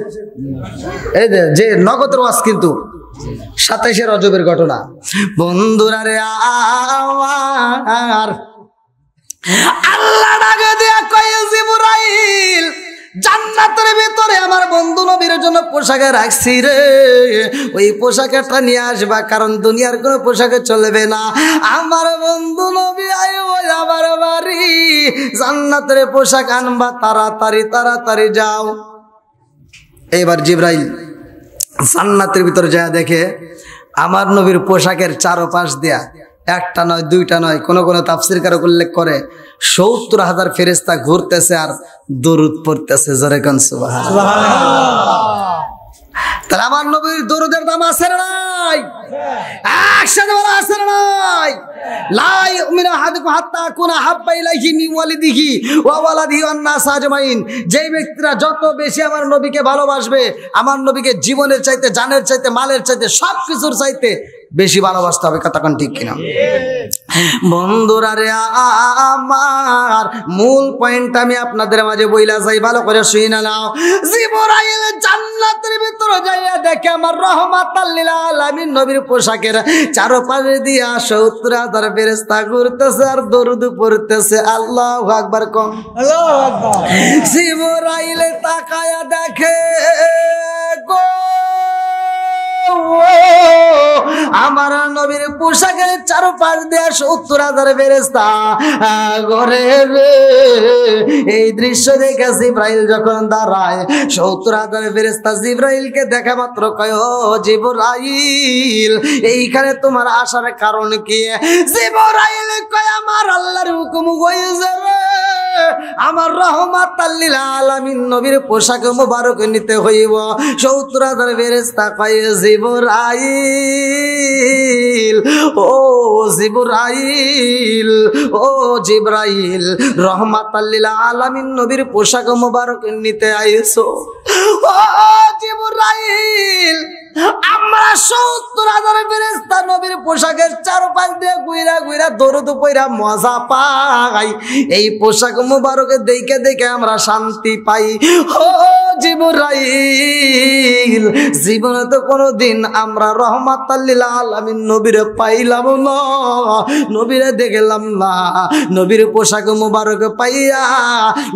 এই যে নগদের ওয়াজ, কিন্তু 27 রজবের ঘটনা। বন্ধুরা রে আমার আল্লাহ ডাকে দিয়া কয়, জিবরাইল জান্নাতের ভিতরে আমার বন্ধু নবীর জন্য পোশাকে রাখছি রে, ওই পোশাকটা নিয়ে আসবা, কারণ দুনিয়ার কোনো পোশাকে চলবে না। আমার বন্ধু নবী আইব আমার বাড়ি, জান্নাতের পোশাক আনবা, তাড়াতাড়ি তাড়াতাড়ি যাও। এবার জিবরাইল জান্নাতের ভিতরে যায় দেখে আমার নবীর পোশাকের চারপাশ দিয়া একটা নয় দুইটা নয়, কোন কোন তাফসীরকারক উল্লেখ করে ৭০,০০০ ফেরেশতা ঘুরতেছে আর দরুদ পড়তেছে। জোরে কোন সুবহানাল্লাহ। তাহলে আমার নবীর দরুদের দাম আছে না নাই? একসাথে বলা আছে না নাই? লা ইউমিনু আহাদুকুম হাত্তা আকুনা হাব্বা ইলাইহি মিন ওয়ালিদিহি ওয়া ওয়ালাদিহি ওয়ান নাস আজমাইন। যেই ব্যক্তিরা যত বেশি আমার নবীকে ভালোবাসবে, আমার নবীকে জীবনের চাইতে, জানের চাইতে, মালের চাইতে, সব কিছুর চাইতে বেশি ভালোবাসতে হবে। কতক্ষণ ঠিক কিনা? বন্ধুরা রে আমার মূল পয়েন্ট আমি আপনাদের মাঝে বইলা যাই, ভালো করে শুনে নাও। জিবরাইল জান্নাতের ভিতরে যাইয়া দেখে আমার রহমাতাল লিল আলামিন নবীর পোশাকের চারপাশে দিয়া ৭০,০০০ ফেরেশতা ঘুরতেছে আর দরুদ পড়তেছে। আল্লাহু আকবার। কোন আল্লাহু আকবার। জিবরাইল তাকায়া দেখে গো আমার নবীর পোশাকের চারপাশ দিয়ে ৭০,০০০ ফেরেশতা ঘরে রে। এই দৃশ্য দেখে জিবরাইল যখন দাঁড়ায়, ৭০,০০০ ফেরেশতা জিবরাইলকে দেখা মাত্র কয়, ও জিবরাইল, এইখানে তোমার আসার কারণ কি? জিবরাইল কয়, আমার আল্লাহর হুকুম হয়েছে রে, আমার রহমাতাল লিল আলামিন নবীর পোশাক মোবারক নিতে হইব। 70,000 ফেরেশতা কয় জিবরাইল, ও জিবরাইল, ও জিবরাইল, রহমাতাল লিল আলামিন নবীর পোশাক মোবারক নিতে আইছো। ও জিবরাইল, আমরা 70,000 ফেরেশতা নবীর পোশাকের চারপাশ দিয়ে ঘুরা ঘুরা দরুদ পড়া মজা পাই। এই পোশাক মোবারকে দেখে দেখে আমরা শান্তি পাই। ও জিবরাইল, জীবনে তো কোনোদিন আমরা রহমাতাল লিল আলামিন নবীরে পাইলাম না, নবীরে দেখলাম না। নবীর পোশাক মোবারক পাইয়া,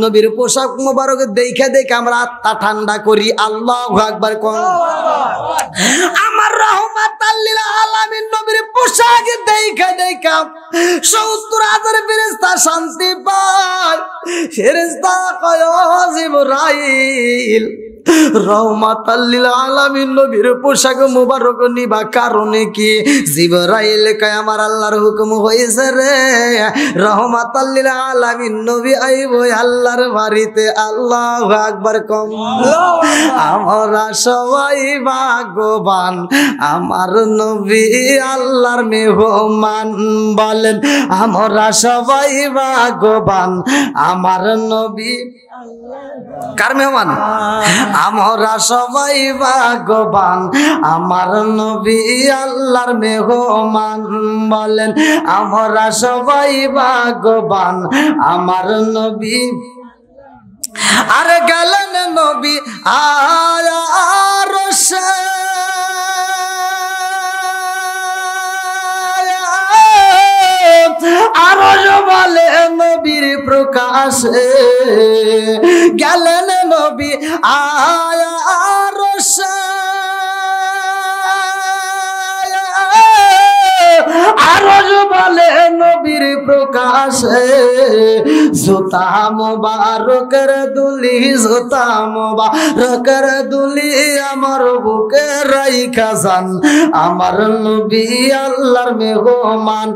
নবীর পোশাক মোবারক দেখে দেখে আমরা আত্মা ঠান্ডা করি। আল্লাহু আকবার কোন। আমার রহমাতাল লিল আলামিন নবীর পোশাক দেখে দেখে 70,000 ফেরেশতা শান্তি পায়। ফেরেশতা কয় জিবরাইল, রহমাতাল লিল আলামিন নবীর পোশাক মোবারক নিবা কারণে কি? জিবরাইল কয় আমার আল্লাহর হুকুম হইছে রে, রহমাতাল লিল আলামিন নবী আইব আল্লাহর বাড়িতে। আল্লাহু আকবার কম। আমরা সবাই ভাগ্যবান, আমার নবী আল্লাহর মেহমান। বলেন আমরা সবাই ভাগ্যবান, আমার নবী কার মেহমান? আমরা সবাই ভাগ্যবান, আমার নবী আল্লাহর মেহমান। বলেন আমরা সবাই ভাগ্যবান, আমার নবী। আরে গেলেন নবী আরশে, আরশ বলে নবীর প্রকাশে, গেলেন নবী আরশে, আরশ বলে নবীর প্রকাশে। জুতা মোবারকের দুলি, জুতা মোবারকের দুলি আমার বুকে রাইখা যান, আমার নবী আল্লাহর মেহমান।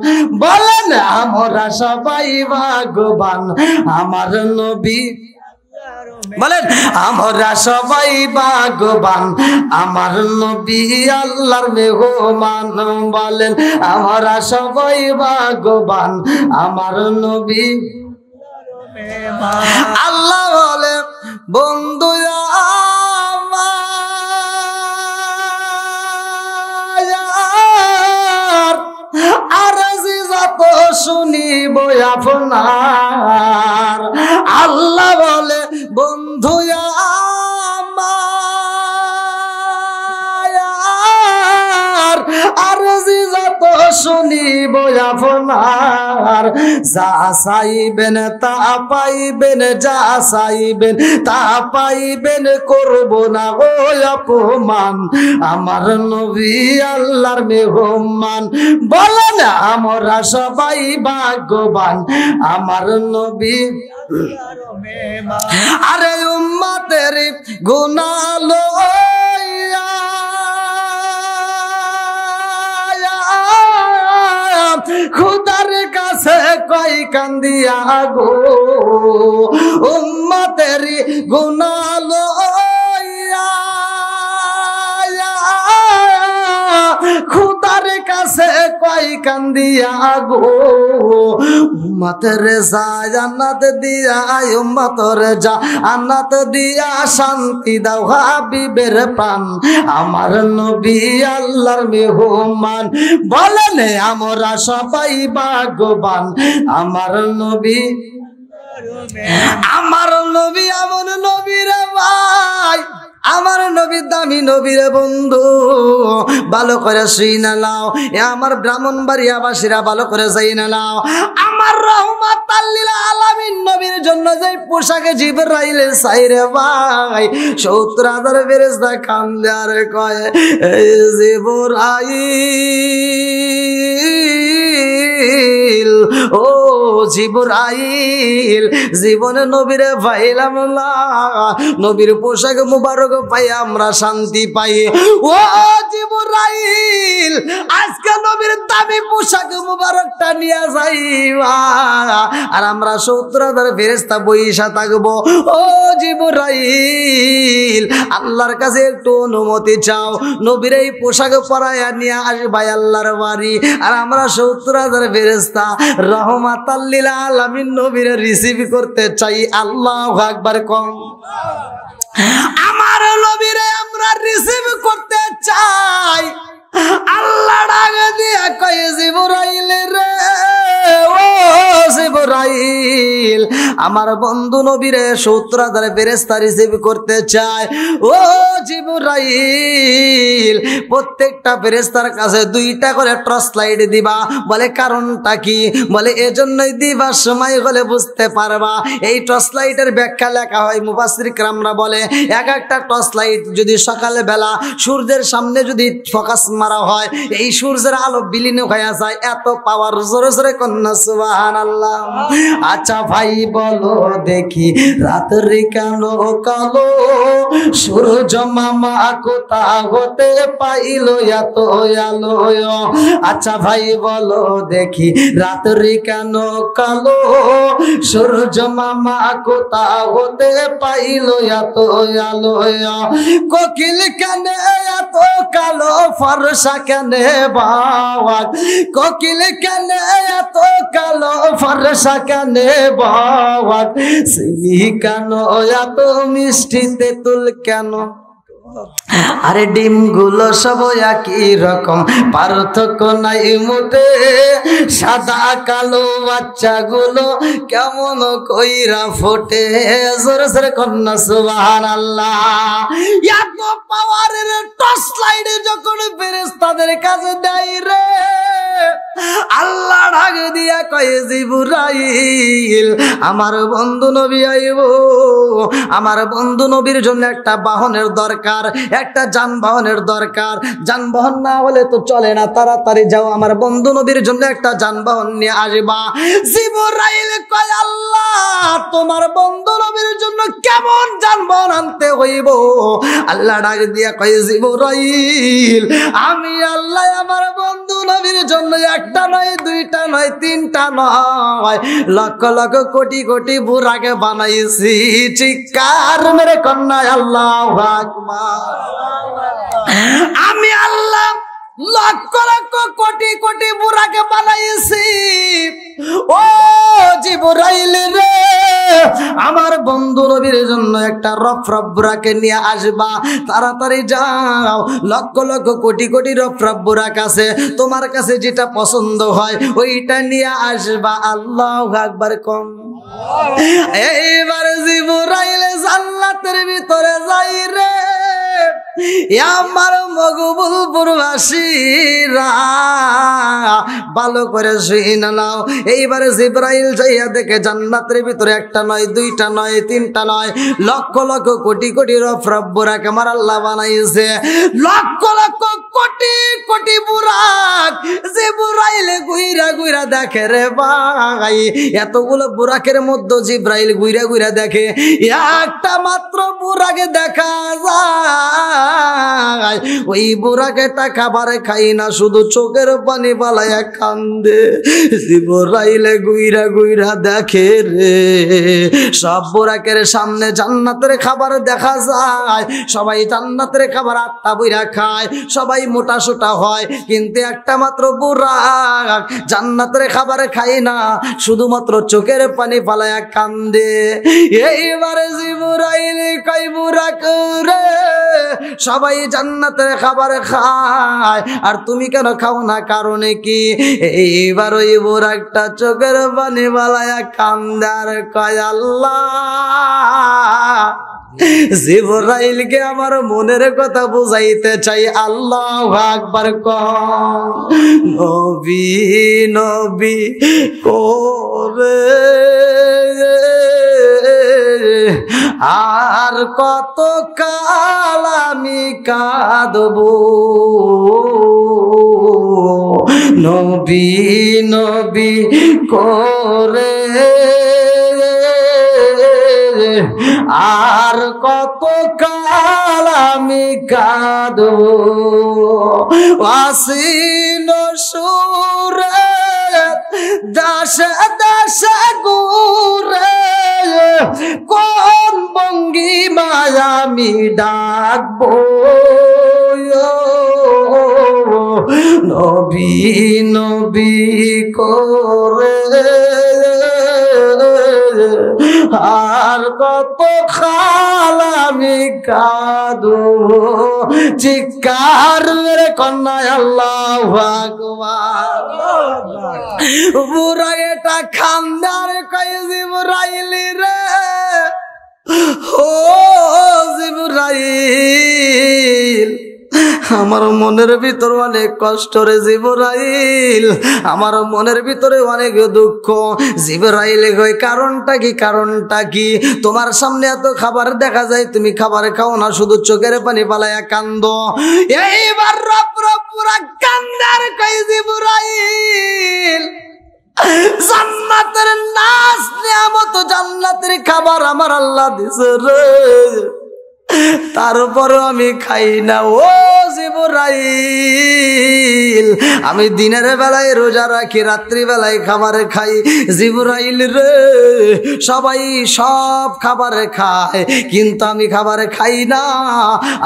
বলেন আমরা সবাই ভাগ্যবান, আমার নবী। বলেন আমরা সবাই ভাগ্যবান, আমার নবী আল্লাহর মেহমান। বলেন আমরা সবাই ভাগ্যবান, আমার নবী। আল্লাহ বলে বন্ধু আর যত শুনিব আপনার। আল্লাহ বলে বন্ধু আর যত শুনিব আপনার। যা চাইবেন তা পাইবেন, যা চাইবেন তা পাইবেন, করব না ও অপমান, আমার নবী আল্লাহর মেহমান। বলেন আমরা সবাই ভাগ্যবান, আমার নবী। আরে উম্মতের গুনাহ লইয়া খুদার কাছে কই কান্দিয়া গো, উম্মতের গুনাহ লইয়া খুদার কাছে কই কান্দিয়া গো। উম্মতের জান্নাত দিয়া, উম্মতের জান্নাত দিয়া শান্তি দাও হাবিবের প্রাণ, আমার নবী আল্লাহর মেহমান। বলেন আমরা সবাই ভাগ্যবান, আমার নবী। আমার নবী এমন নবী রে ভাই, আমার নবীর দামি নবীর বন্ধু, ভালো করে শুই না নাও। আমার ব্রাহ্মণবাড়িয়াবাসীরা ভালো করে যাই না নাও। আমার রহমাতাল লিল আলামিন নবীর জন্য যে পোশাকে জিবরাইল চাইরে ভাই, 70,000 ফেরেশতা কান্দে আর কয় জিবরাইল, ও জিবরাইল জীবনে নবীরে পাইলাম না, নবীর পোশাক মুবারক পাই আমরা শান্তি পাই। ও জিবরাইল আজকে নবীর দামি পোশাক মুবারকটা নিয়ে যাইবা আর আমরা 70,000 ফেরেশতা বইসা থাকবো। ও জিবরাইল আল্লাহর কাছে একটু অনুমতি চাও, নবীর এই পোশাক পরায়া নিয়ে আসবাই আল্লাহর বাড়ি আর আমরা 70,000 ফেরেশতা রহমাতাল লিল আলামিন নবীর রিসিভ করতে চাই। আল্লাহু আকবার কম। আমার নবীরে আমরা রিসিভ করতে চাই। আল্লাহ ডাক দিয়া কয় জিবরাইল রে, ও জিবরাইল আমার বন্ধু নবীরে 70,000 ফেরেশতা রিসিভ করতে চায়। ও জিবরাইল প্রত্যেকটা ফেরেশতার কাছে 2টা করে টর্চ লাইট দিবা। বলে কারণটা কি? বলে এজন্যই দিবার সময় হলে বুঝতে পারবা। এই টর্চ লাইটের ব্যাখ্যা লেখা হয়, মুফাসসির کرامরা বলে এক একটা টর্চ লাইট যদি সকালে বেলা সূর্যের সামনে যদি ফোকাস মারা হয়, এই সূর্যের আলো বিলীন হয়ে যায়, এত পাওয়ার। জোরে জোরে কন্যা সুবহানাল্লাহ। আচ্ছা ভাই বলো দেখি রাত্রি কেন কালো, সূর্য মামা কোথা হতে পাইল এত আলো? আচ্ছা ভাই বলো দেখি রাত্রি কেন কালো, সূর্য মামা কোথা হতে পাইল এত আলো? কোকিল কেন এত কালো ফর্সা কেন বাবা, কোকিল কেন এত কালো ফর্সা কেন বাবা, চিনি কেন এত মিষ্টি তেঁতুল কেন? আরে ডিম গুলো সব একই রকম, পার্থক্য নাই মোটে, সাদা কালো বাচ্চা গুলো কেমন কইরা ফোটে। জোরে জোরে কন্যা সুবহানাল্লাহ। এত পাওয়ারের টর্চ লাইট যখন ফেরেশতাদের কাছে দেয় রে, আল্লাহ ডাক দিয়া কয় জিবরাইল আমার বন্ধু নবী আইব, আমার বন্ধু নবীর জন্য একটা বাহনের দরকার, একটা যানবাহনের দরকার। যানবাহন না হলে তো চলে না, তাড়াতাড়ি যাও আমার বন্ধু নবীর জন্য একটা যানবাহন নিয়ে আসবা। জিবরাইল কয় আল্লাহ তোমার বন্ধু নবীর জন্য কেমন যানবাহন আনতে হইব? আল্লাহ ডাক দিয়া কয় জিবরাইল আমি আল্লাহ আমার বন্ধু নবীর জন্য একটা নয়, 2টা নয়, 3টা নয়, লক্ষ লক্ষ কোটি কোটি বুরাকে বানাইছি। চিৎকার মেরে কন্যা আল্লাহু আকবার। আমি আল্লাহ লক্ষ লক্ষ কোটি কোটি বুরাকে বানাইছি। ও জিবরাইল রে আমার বন্ধু নবীর জন্য একটা রফরফ বুরাকে নিয়ে আসবা, তাড়াতাড়ি যাও। লক্ষ লক্ষ কোটি কোটি রফরফ বুরাক আছে, তোমার কাছে যেটা পছন্দ হয় ওইটা নিয়ে আসবা। আল্লাহু আকবার কম। এইবার জিবরাইল জান্নাতের ভিতরে যাই রে, আমার মকবুলপুরবাসীরা ভালো করে শুনে নাও। এইবারে জিবরাইল যাইয়া দেখে জান্নাতের ভিতরে একটা নয়, 2টা নয়, 3টা নয়, লক্ষ লক্ষ কোটি কোটি রফরফ বুরাক আমার আল্লাহ বানাইছে। লক্ষ লক্ষ কোটি কোটি বুরাক জিবরাইল গুইরা গুইরা দেখে রে ভাই। এতগুলো বুরাকের মধ্যে জিবরাইল গুইরা গুইরা দেখে একটা মাত্র বুরাকে দেখা যায়। ওই বুরাকে খাবার খাই না, শুধু চোখের পানি বালায়া কান্দে। জিবরাইলে গুইরা গুইরা দেখে রে সব বুরাকের সামনে জান্নাতের খাবার দেখা যায়, সবাই জান্নাতের খাবার আত্মা বইরা খায়, সবাই মোটা সোটা হয়, কিন্তু একটা মাত্র বুরাক জান্নাতের খাবার খায় না, শুধুমাত্র চোখের পানি ফালায়া কান্দে। এইবারে জিবরাইল কই বুরাক রে সবাই জান্নাতের খাবার খায় আর তুমি কেন খাও না? কারণে কি? এইবার ওই বুরাকটা চোখের পানি ফালায়া কান্দে আর কয় আল্লাহ জিবরাইলকে আমার মনের কথা বুঝাইতে চাই। আল্লাহু আকবার কম। নবী নবী করে আর কত কাল আমি কাঁদবো, নবী নবী করে আর কত কাল আমি কাঁদবো আসিন সুরে দাসে দাসে ঘুরে কোন ভঙ্গিমায় আমি ডাকবো নবী নবী করে আর কত খাল আমি কাঁদবো চিৎকার মেরে কন্যায় আল্লাহু আকবার বুড়া এটা খান্দার কই জিবরাইল রে ও জিবরাইল আমার মনের ভিতর অনেক কষ্ট রে জিবরাইল আমার মনের ভিতরে অনেক দুঃখ জিবরাইল কই কারণটা কি তোমার সামনে এত খাবার দেখা যায় তুমি খাবার খাও না শুধু চোখের পানি পালায়া কান্দো এইবার রব পুরা কান্দার কই জিবরাইল জান্নাতের নাজ নিয়ামত জান্নাতের খাবার আমার আল্লাহ দিছে রে তারপরও আমি খাই না ও জিবরাইল আমি দিনের বেলায় রোজা রাখি রাত্রি বেলায় খাবার খাই জিবরাইল রে সবাই সব খাবার খায় কিন্তু আমি খাবার খাই না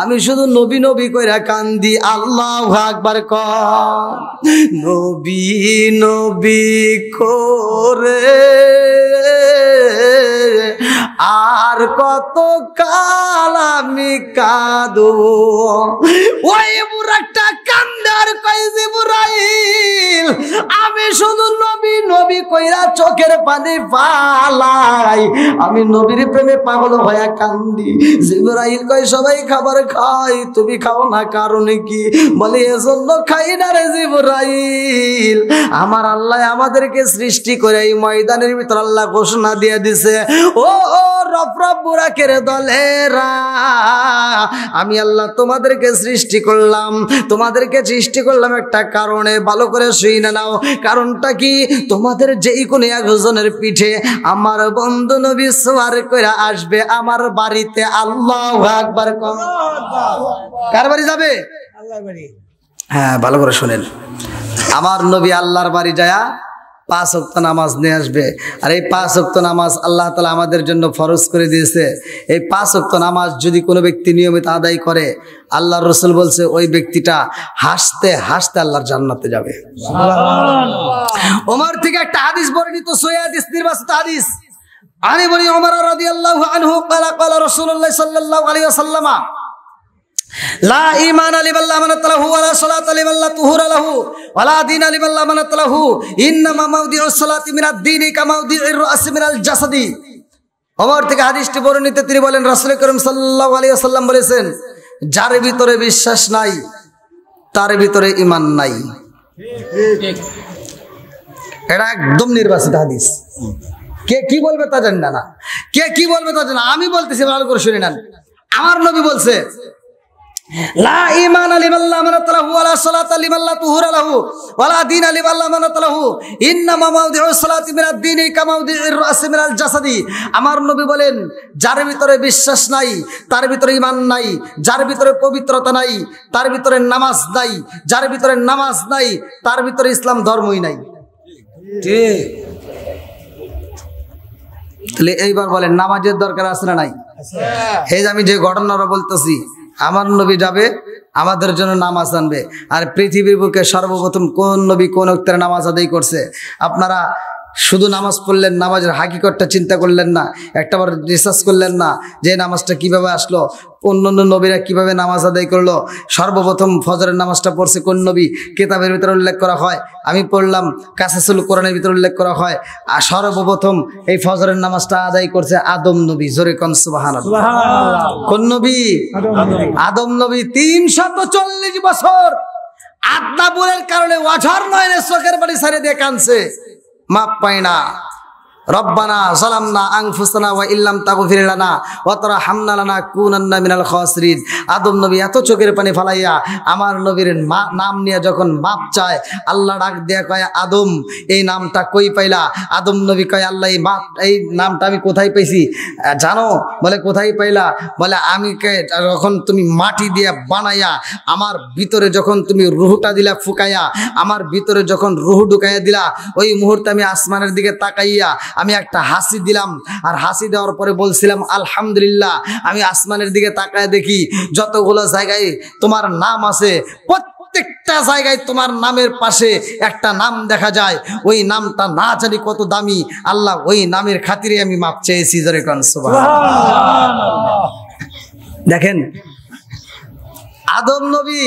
আমি শুধু নবী নবী কইরা কান্দি আল্লাহু আকবার কর নবী নবী করে আর কত কাল আমি কাঁদবো ওই বুড়াটা কান্দার কই জিবরাইল আমি শুধু নবী নবী কইরা চোখের পানি ফালাই আমি নবীর প্রেমে পাগল হয়ে কান্দি জিবরাইল কই সবাই খাবার খায় তুমি খাও না কারণ কি বলে এজন্য খাই না রে জিবরাইল আমার আল্লাহ আমাদেরকে সৃষ্টি করে এই ময়দানের ভিতর আল্লাহ ঘোষণা দিয়ে দিছে ও রফরফ বুরাকের দলেরা আমি আল্লাহ তোমাদেরকে সৃষ্টি করলাম একটা কারণে ভালো করে শুনে নাও কারণটা কি তোমাদের যেই কোনো একজনের পিঠে আমার বন্ধু নবী সওয়ার করে আসবে আমার বাড়িতে আল্লাহু আকবার কার বাড়ি যাবে আল্লাহর বাড়ি হ্যাঁ ভালো করে শুনেন আমার নবী আল্লাহর বাড়ি যায় 5 ওয়াক্ত নামাজ নিয়ে আসবে আর এই 5 ওয়াক্ত নামাজ আল্লাহ তাআলা আমাদের জন্য ফরজ করে দিয়েছে এই 5 ওয়াক্ত নামাজ যদি কোনো ব্যক্তি নিয়মিত আদায় করে আল্লাহর রাসূল বলছে ওই ব্যক্তিটা হাসতে হাসতে আল্লাহর জান্নাতে যাবে সুবহানাল্লাহ ওমর থেকে একটা হাদিস বর্ণিত সহিহ হাদিস নির্বাচিত হাদিস আমি বলি ওমর রাদিয়াল্লাহু আনহু ক্বালা রাসূলুল্লাহ সাল্লাল্লাহু আলাইহি ওয়াসাল্লাম লা ঈমান লিমান লা আমানাত লাহু ওয়ালা সালাত লিমান লা তুহুরা লাহু ওয়ালা দীন লিমান লা আমানাত লাহু ইন্নামা মাউদিউস সালাতি মিনাদ দীনি কামাউদিউর রাসি মিনাল জাসাদি ওমর থেকে হাদিসটি বর্ণিত তিনি বলেন রাসূল করিম সাল্লাল্লাহু আলাইহি ওয়াসাল্লাম বলেছেন যার ভিতরে বিশ্বাস নাই তার ভিতরে ঈমান নাই ঠিক এটা একদম নির্বাচিত হাদিস কে কি বলবে তা জানি না কে কি বলবে তা জানি না আমি বলতেছি ভালো করে শুনে নেন আমার নবী বলছে লা ঈমান লিমান লা আমানাত লাহু ওয়ালা সালাত লিমান লা তুহুরা লাহু ওয়ালা দীন লিমান লা আমানাত লাহু ইন্নামা মাউদিউস সালাতি মিনাদ দীনি কামাউদিউর রাসি মিনাল জাসাদি আমার নবী বলেন যার ভিতরে বিশ্বাস নাই তার ভিতরে ঈমান নাই যার ভিতরে পবিত্রতা নাই তার ভিতরে নামাজ নাই যার ভিতরে নামাজ নাই তার ভিতরে ইসলাম ধর্মই নাই ঠিক তাহলে এইবার বলেন নামাজের দরকার আছে না নাই আছে এই যে আমি যে ঘটনাটা বলতেছি আমার নবী যাবে আমাদের জন্য নামাজ আনবে আর পৃথিবীর বুকে সর্বপ্রথম কোন নবী কোন ওয়াক্তের নামাজ আদায় করছে আপনারা শুধু নামাজ পড়লেন নামাজের হাকিকতটা চিন্তা করলেন না একটাবার রিসার্চ করলেন না যে নামাজটা কিভাবে আসলো অন্যান্য নবীরা কিভাবে নামাজ আদায় করলো সর্বপ্রথম ফজরের নামাজটা পড়ছে কোন নবী কিতাবের ভিতরে উল্লেখ করা হয় আমি পড়লাম কাসাসুল কোরআনের ভিতরে উল্লেখ করা হয় আর সর্বপ্রথম এই ফজরের নামাজটা আদায় করছে আদম নবী জোরে কোন সুবহানাল্লাহ সুবহানাল্লাহ কোন নবী আদম নবী 340 বছর আদনাবুলের কারণে ওয়াঝার নয়নে চোখের পানি ছেড়ে দিয়ে কাঁদছে মাপ পায় না রব্বানা যালামনা আনফুসানা ওয়া ইল্লাম তাগফির লানা ওয়া তারহামনা লানাকুনান্না মিনাল খাসিরিন। আদম নবী এত চোখের পানি ফালাইয়া আমার নবীর নাম নিয়ে যখন মাপ চায়, আল্লাহ ডাক দেয়া কয়, আদম এই নামটা কই পাইলা? আদম নবী কয়, আল্লাহ এই নামটা আমি কোথায় পাইছি জানো? বলে কোথায় পাইলা? বলে আমি যখন তুমি মাটি দিয়া বানাইয়া আমার ভিতরে যখন তুমি রুহটা দিলা ফুকাইয়া, আমার ভিতরে যখন রুহ ঢুকাইয়া দিলা, ওই মুহূর্তে আমি আসমানের দিকে তাকাইয়া আমি একটা হাসি দিলাম, আর হাসি দেওয়ার পরে বলছিলাম আলহামদুলিল্লাহ। আমি আসমানের দিকে তাকায় দেখি যতগুলো জায়গায় তোমার নাম আছে, প্রত্যেকটা জায়গায় তোমার নামের পাশে একটা নাম দেখা যায়। ওই নামটা না জানি কত দামি, আল্লাহ ওই নামের খাতিরে আমি মাপ চেয়েছি। জোরে কোন সুবহানাল্লাহ। দেখেন আদম নবী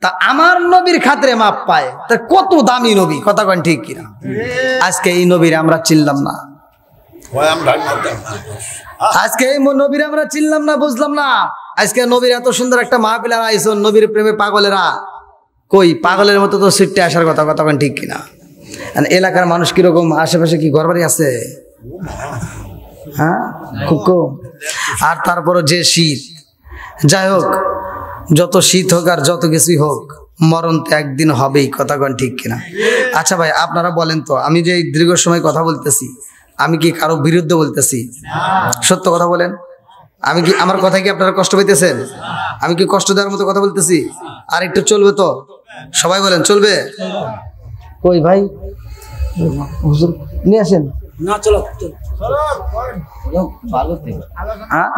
তা আমার নবীর খাতিরে মাপ পায়, তা কত দামি নবী, কথা কোন ঠিক কিনা? আজকে এই নবীর আমরা চিনলাম না, আজকে এই নবীর আমরা চিনলাম না, বুঝলাম না। আজকে নবীর এত সুন্দর একটা মাহফিল আইসো, নবীর প্রেমে পাগলেরা কই? পাগলের মতো তো সিটে আসার কথা, কথা কোন ঠিক কিনা? এলাকার মানুষ কিরকম, আশেপাশে কি ঘরবাড়ি আছে? হ্যাঁ, খুব কম। আর তারপরও যে শীত, যাই হোক, যত শীত হোক আর যত কিছুই হোক, মরণ তো একদিন হবেই, কথা কোন ঠিক কিনা? আচ্ছা ভাই, আপনারা বলেন তো, আমি যে দীর্ঘ সময় কথা বলতেছি, আমি কি কারো বিরুদ্ধে বলতেছি? সত্য কথা বলেন। আমি কি, আমার কথা কি আপনারা কষ্ট পাইতেছেন? আমি কি কষ্ট দেওয়ার মতো কথা বলতেছি? আর একটু চলবে তো? সবাই বলেন চলবে? কই ভাই, হুজুর নিয়ে আসেন না, চলো ভালো থেকে। হ্যাঁ,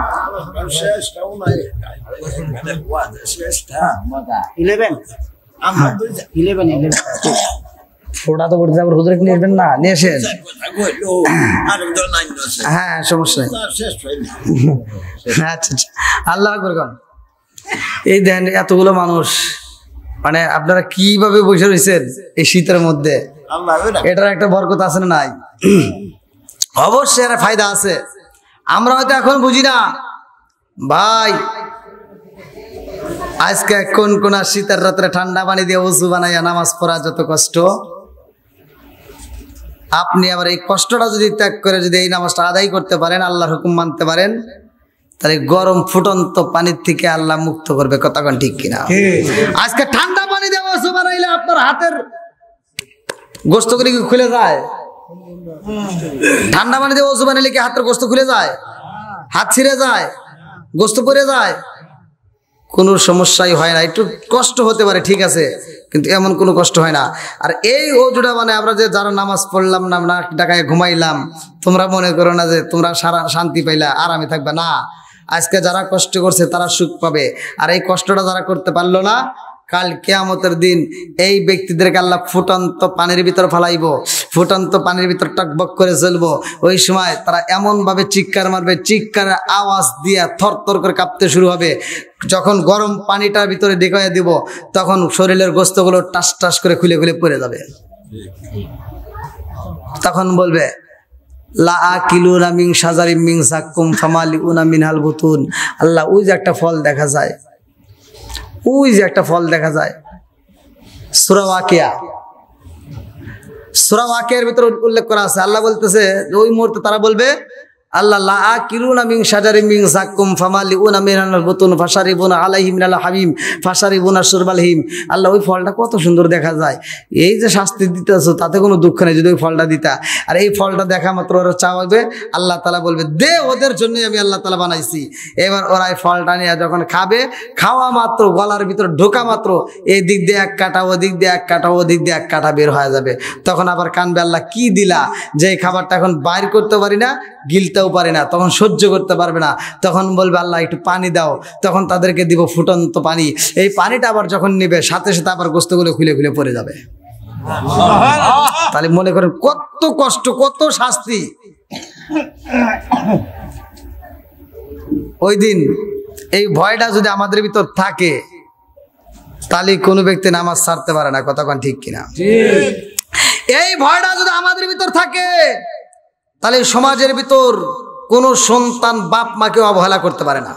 ফোটা তো করতে যাবো, হুজুর নিয়ে আসবেন না, নিয়ে আসেন। হ্যাঁ, সমস্যা নেই। আচ্ছা আচ্ছা, আল্লাহ আকবার। এই দেখেন এতগুলো মানুষ, মানে আপনারা কিভাবে বসে রয়েছেন এই শীতের মধ্যে, এটার একটা বরকত আছে না নাই? অবশ্যই এর ফায়দা আছে, আমরা হয়তো এখন বুঝি না ভাই। আজকে কোন কোন শীতের রাত্রে ঠান্ডা পানি দিয়ে ওযু বানাইয়া নামাজ পড়া যত কষ্ট, আপনি আবার এই কষ্টটা যদি ত্যাগ করে যদি এই নামাজটা আদায় করতে পারেন, আল্লাহর হুকুম মানতে পারেন, তাহলে গরম ফুটন্ত পানির থেকে আল্লাহ মুক্ত করবে, কথা কোন ঠিক কিনা? আজকে ঠান্ডা পানি দিয়ে ওযু বানাইলে আপনার হাতের গোস্তগুলি কি খুলে যায়? ঠান্ডা পানি দিয়ে ওযু বানাইলে কি হাতের গোস্ত খুলে যায়? হাত ছিঁড়ে যায়? গোস্ত পড়ে যায়? কোনো সমস্যাই হয় না। একটু কষ্ট হতে পারে, ঠিক আছে, কিন্তু এমন কোনো কষ্ট হয় না। আর এই ওজুটা মানে আমরা যে যারা নামাজ পড়লাম না, নাক ডাকায় ঘুমাইলাম, তোমরা মনে করো না যে তোমরা সারা শান্তি পাইলা, আরামে থাকবে না। আজকে যারা কষ্ট করছে তারা সুখ পাবে, আর এই কষ্টটা যারা করতে পারলো না, কাল কিয়ামতের দিন এই ব্যক্তিদেরকে আল্লাহ ফুটন্ত পানির ভিতর ফেলাইব, ফুটন্ত পানির ভিতর টকবক করে চলবো। ওই সময় তারা এমন ভাবে চিৎকার মারবে, চিৎকারের আওয়াজ দিয়ে থরথর করে কাঁপতে শুরু হবে। যখন গরম পানিটার ভিতরে ঢেকাইয়া দিব, তখন শরীরের গোস্তগুলো টাস টাস করে খুলে খুলে পড়ে যাবে। তখন বলবে লা আকিলুনা মিন শাজারিম মিন যাক্কুম ফামালিউনা মিনহাল বুতুন। আল্লাহ, ওই যে একটা ফল দেখা যায়, ওই যে একটা ফল দেখা যায়, সূরা ওয়াকিয়া, সূরা ওয়াকিয়ার ভিতরে উল্লেখ করা আছে। আল্লাহ বলতেছে ওই মুহূর্তে তারা বলবে, আল্লাহ লা আকিলুনা মিন শাজারিম মিন যাক্কুম ফামালিউনা মিনহাল বুতুন ফাশারিবুনা আলাইহি মিনাল হামিম ফাশারিবুনা শুরবাল হিম। আল্লাহ, ওই ফলটা কত সুন্দর দেখা যায়, এই যে শাস্তি দিতেছো তাতে কোনো দুঃখ নেই যদি ওই ফলটা দিতা। আর এই ফলটা দেখা মাত্র ওরা চাওয়াবে, আল্লাহ তাআলা বলবে দে, ওদের জন্যই আমি আল্লাহ তাআলা বানাইছি। এবার ওরা এই ফলটা নিয়ে যখন খাবে, খাওয়া মাত্র গলার ভিতর ঢোকা মাত্র এই দিক দিয়ে এক কাটা, ওদিক দিয়ে এক কাটা, ওদিক দিয়ে এক কাটা বের হয়ে যাবে। তখন আবার কানবে, আল্লাহ কি দিলা, যে খাবারটা এখন বাইর করতে পারি না, গিলতেও পারি না, তখন সহ্য করতে পারবে না। তখন বলবে আল্লাহ একটু পানি দাও, তখন তাদেরকে দিব ফুটন্ত পানি। এই পানিটা আবার যখন নিবে, সাথে সাথে আবার গোস্তগুলো খুলে খুলে পড়ে যাবে। তাহলে মনে করেন কত কষ্ট, কত শাস্তি। ওই দিন এই ভয়টা যদি আমাদের ভিতর থাকে, তাহলে কোনো ব্যক্তি নামাজ ছাড়তে পারে না, কথা কোন ঠিক কিনা? এই ভয়টা যদি আমাদের ভিতর থাকে, তাহলে সমাজের ভিতর কোন সন্তান বাপ মাকে অবহেলা করতে পারে না।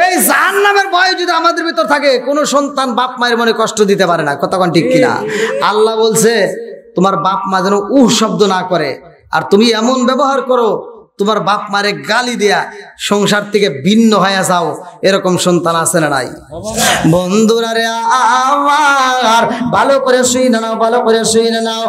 এই জাহান্নামের ভয় যদি আমাদের ভিতর থাকে, কোন সন্তান বাপ মায়ের মনে কষ্ট দিতে পারে না, কথা কোন ঠিক কিনা? আল্লাহ বলছে তোমার বাপ মা যেন উহ শব্দ না করে, আর তুমি এমন ব্যবহার করো তোমার বাপ মারে গালি দেয়া সংসার থেকে ভিন্ন হয়ে যাও, এরকম সন্তান আছে না নাই? বন্ধুরা রে আমার ভালো করে শুনে নাও, ভালো করে শুনে নাও।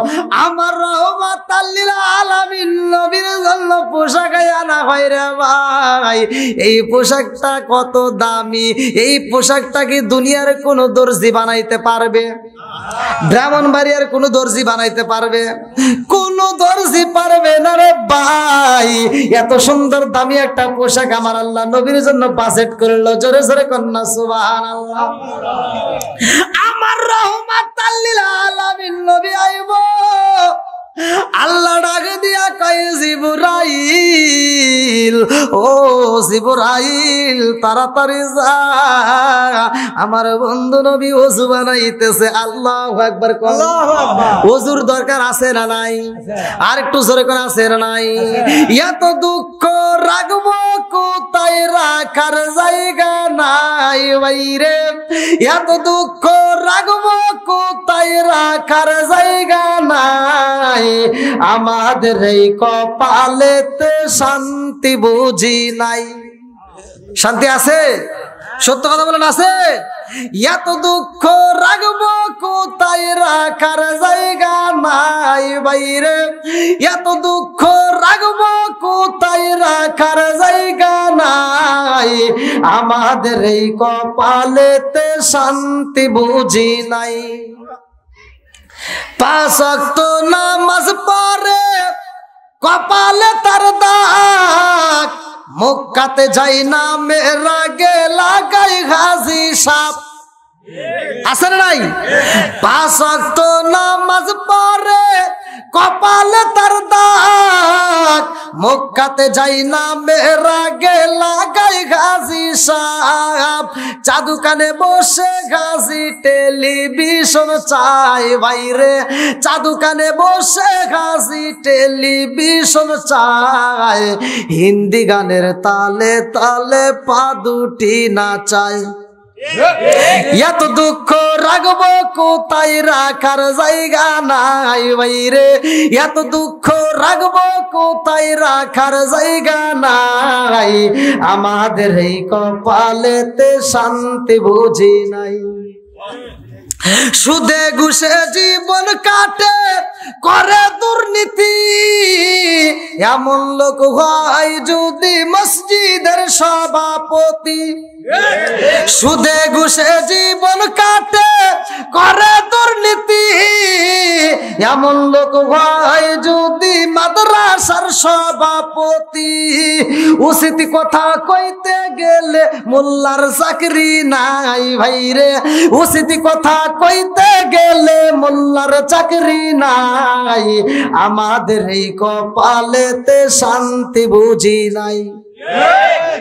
আমার রহমাতাল লিল আলামিন নবীর জন্য পোশাক আনা হয় রে ভাই। এই পোশাকটা কত দামি, এই পোশাকটা কি দুনিয়ার কোন দর্জি বানাইতে পারবে? ব্রাহ্মণবাড়িয়ার কোন দর্জি বানাইতে পারবে? কোন দর্জি পারবে না রে ভাই। এত সুন্দর দামি একটা পোশাক আমার আল্লাহ নবীর জন্য বাজেট করলো। জোরে জোরে কন্যা সুবহানাল্লাহ। আমার রহমাতাল লিল আলামিন নবী আইব, আল্লাহ ডাক দিয়া কয় জিবরাইল, ও জিবরাইল তাড়াতাড়ি যা, আমার বন্ধু নবী ওযু বানাইতেছে। আল্লাহু আকবার। আল্লাহু আকবার। ওযুর দরকার আছে না নাই? আর একটু জোরে করে আছে না নাই? এত দুঃখ রাখবো কোথায়, রাখার জায়গা নাই বাইরে। এত দুঃখ রাখবো কোথায়, রাখার জায়গা নাই। আমাদের এই কপালেতে শান্তি বুঝি নাই। শান্তি আছে? সত্য কথা বলেন, আছে? এত দুঃখ রাখবো কোথায়, রাখার জায়গা নাই বাইরে। এত দুঃখ রাখবো কোথায়, রাখার জায়গা নাই। আমাদের এই কপালেতে শান্তি বুঝি নাই। 5 ওয়াক্ত নামাজ পড়ে কপালে তার দাগ, মক্কাতে যাই না মেরা গেলা গাই হাজি সাপ। আছে না নাই? 5 ওয়াক্ত নামাজ পড়ে কপালে তার দাগ, মক্কাতে যাই না মেরা গেলা গাই গাজী সাপ। চাদুকানে বসে গাজী টেলিভিশন চাই বাইরে। চাদুকানে বসে গাজী টেলিভিশন চাই। হিন্দি গানের তালে তালে পা দুটি নাচায়। এত দুঃখ রাখবো কোথায়, রাখার জায়গা নাই বাইরে। এত দুঃখ রাখবো কোথায়, রাখার জায়গা নাই। আমাদের এই কপালেতে শান্তি বুঝি নাই। সুদে ঘুষে জীবন কাটে করে দুর্নীতি, এমন লোক হয় যদি মসজিদের সভাপতি। সুদে ঘুষে জীবন কাটে করে দুর্নীতি, এমন লোক হয় যদি মাদ্রাসার সভাপতি। উচিত কথা কইতে গেলে মোল্লার চাকরি নাই ভাইরে। উচিত কথা কইতে গেলে মোল্লার চাকরি নাই। আমাদের এই কপালেতে শান্তি বুঝি নাই।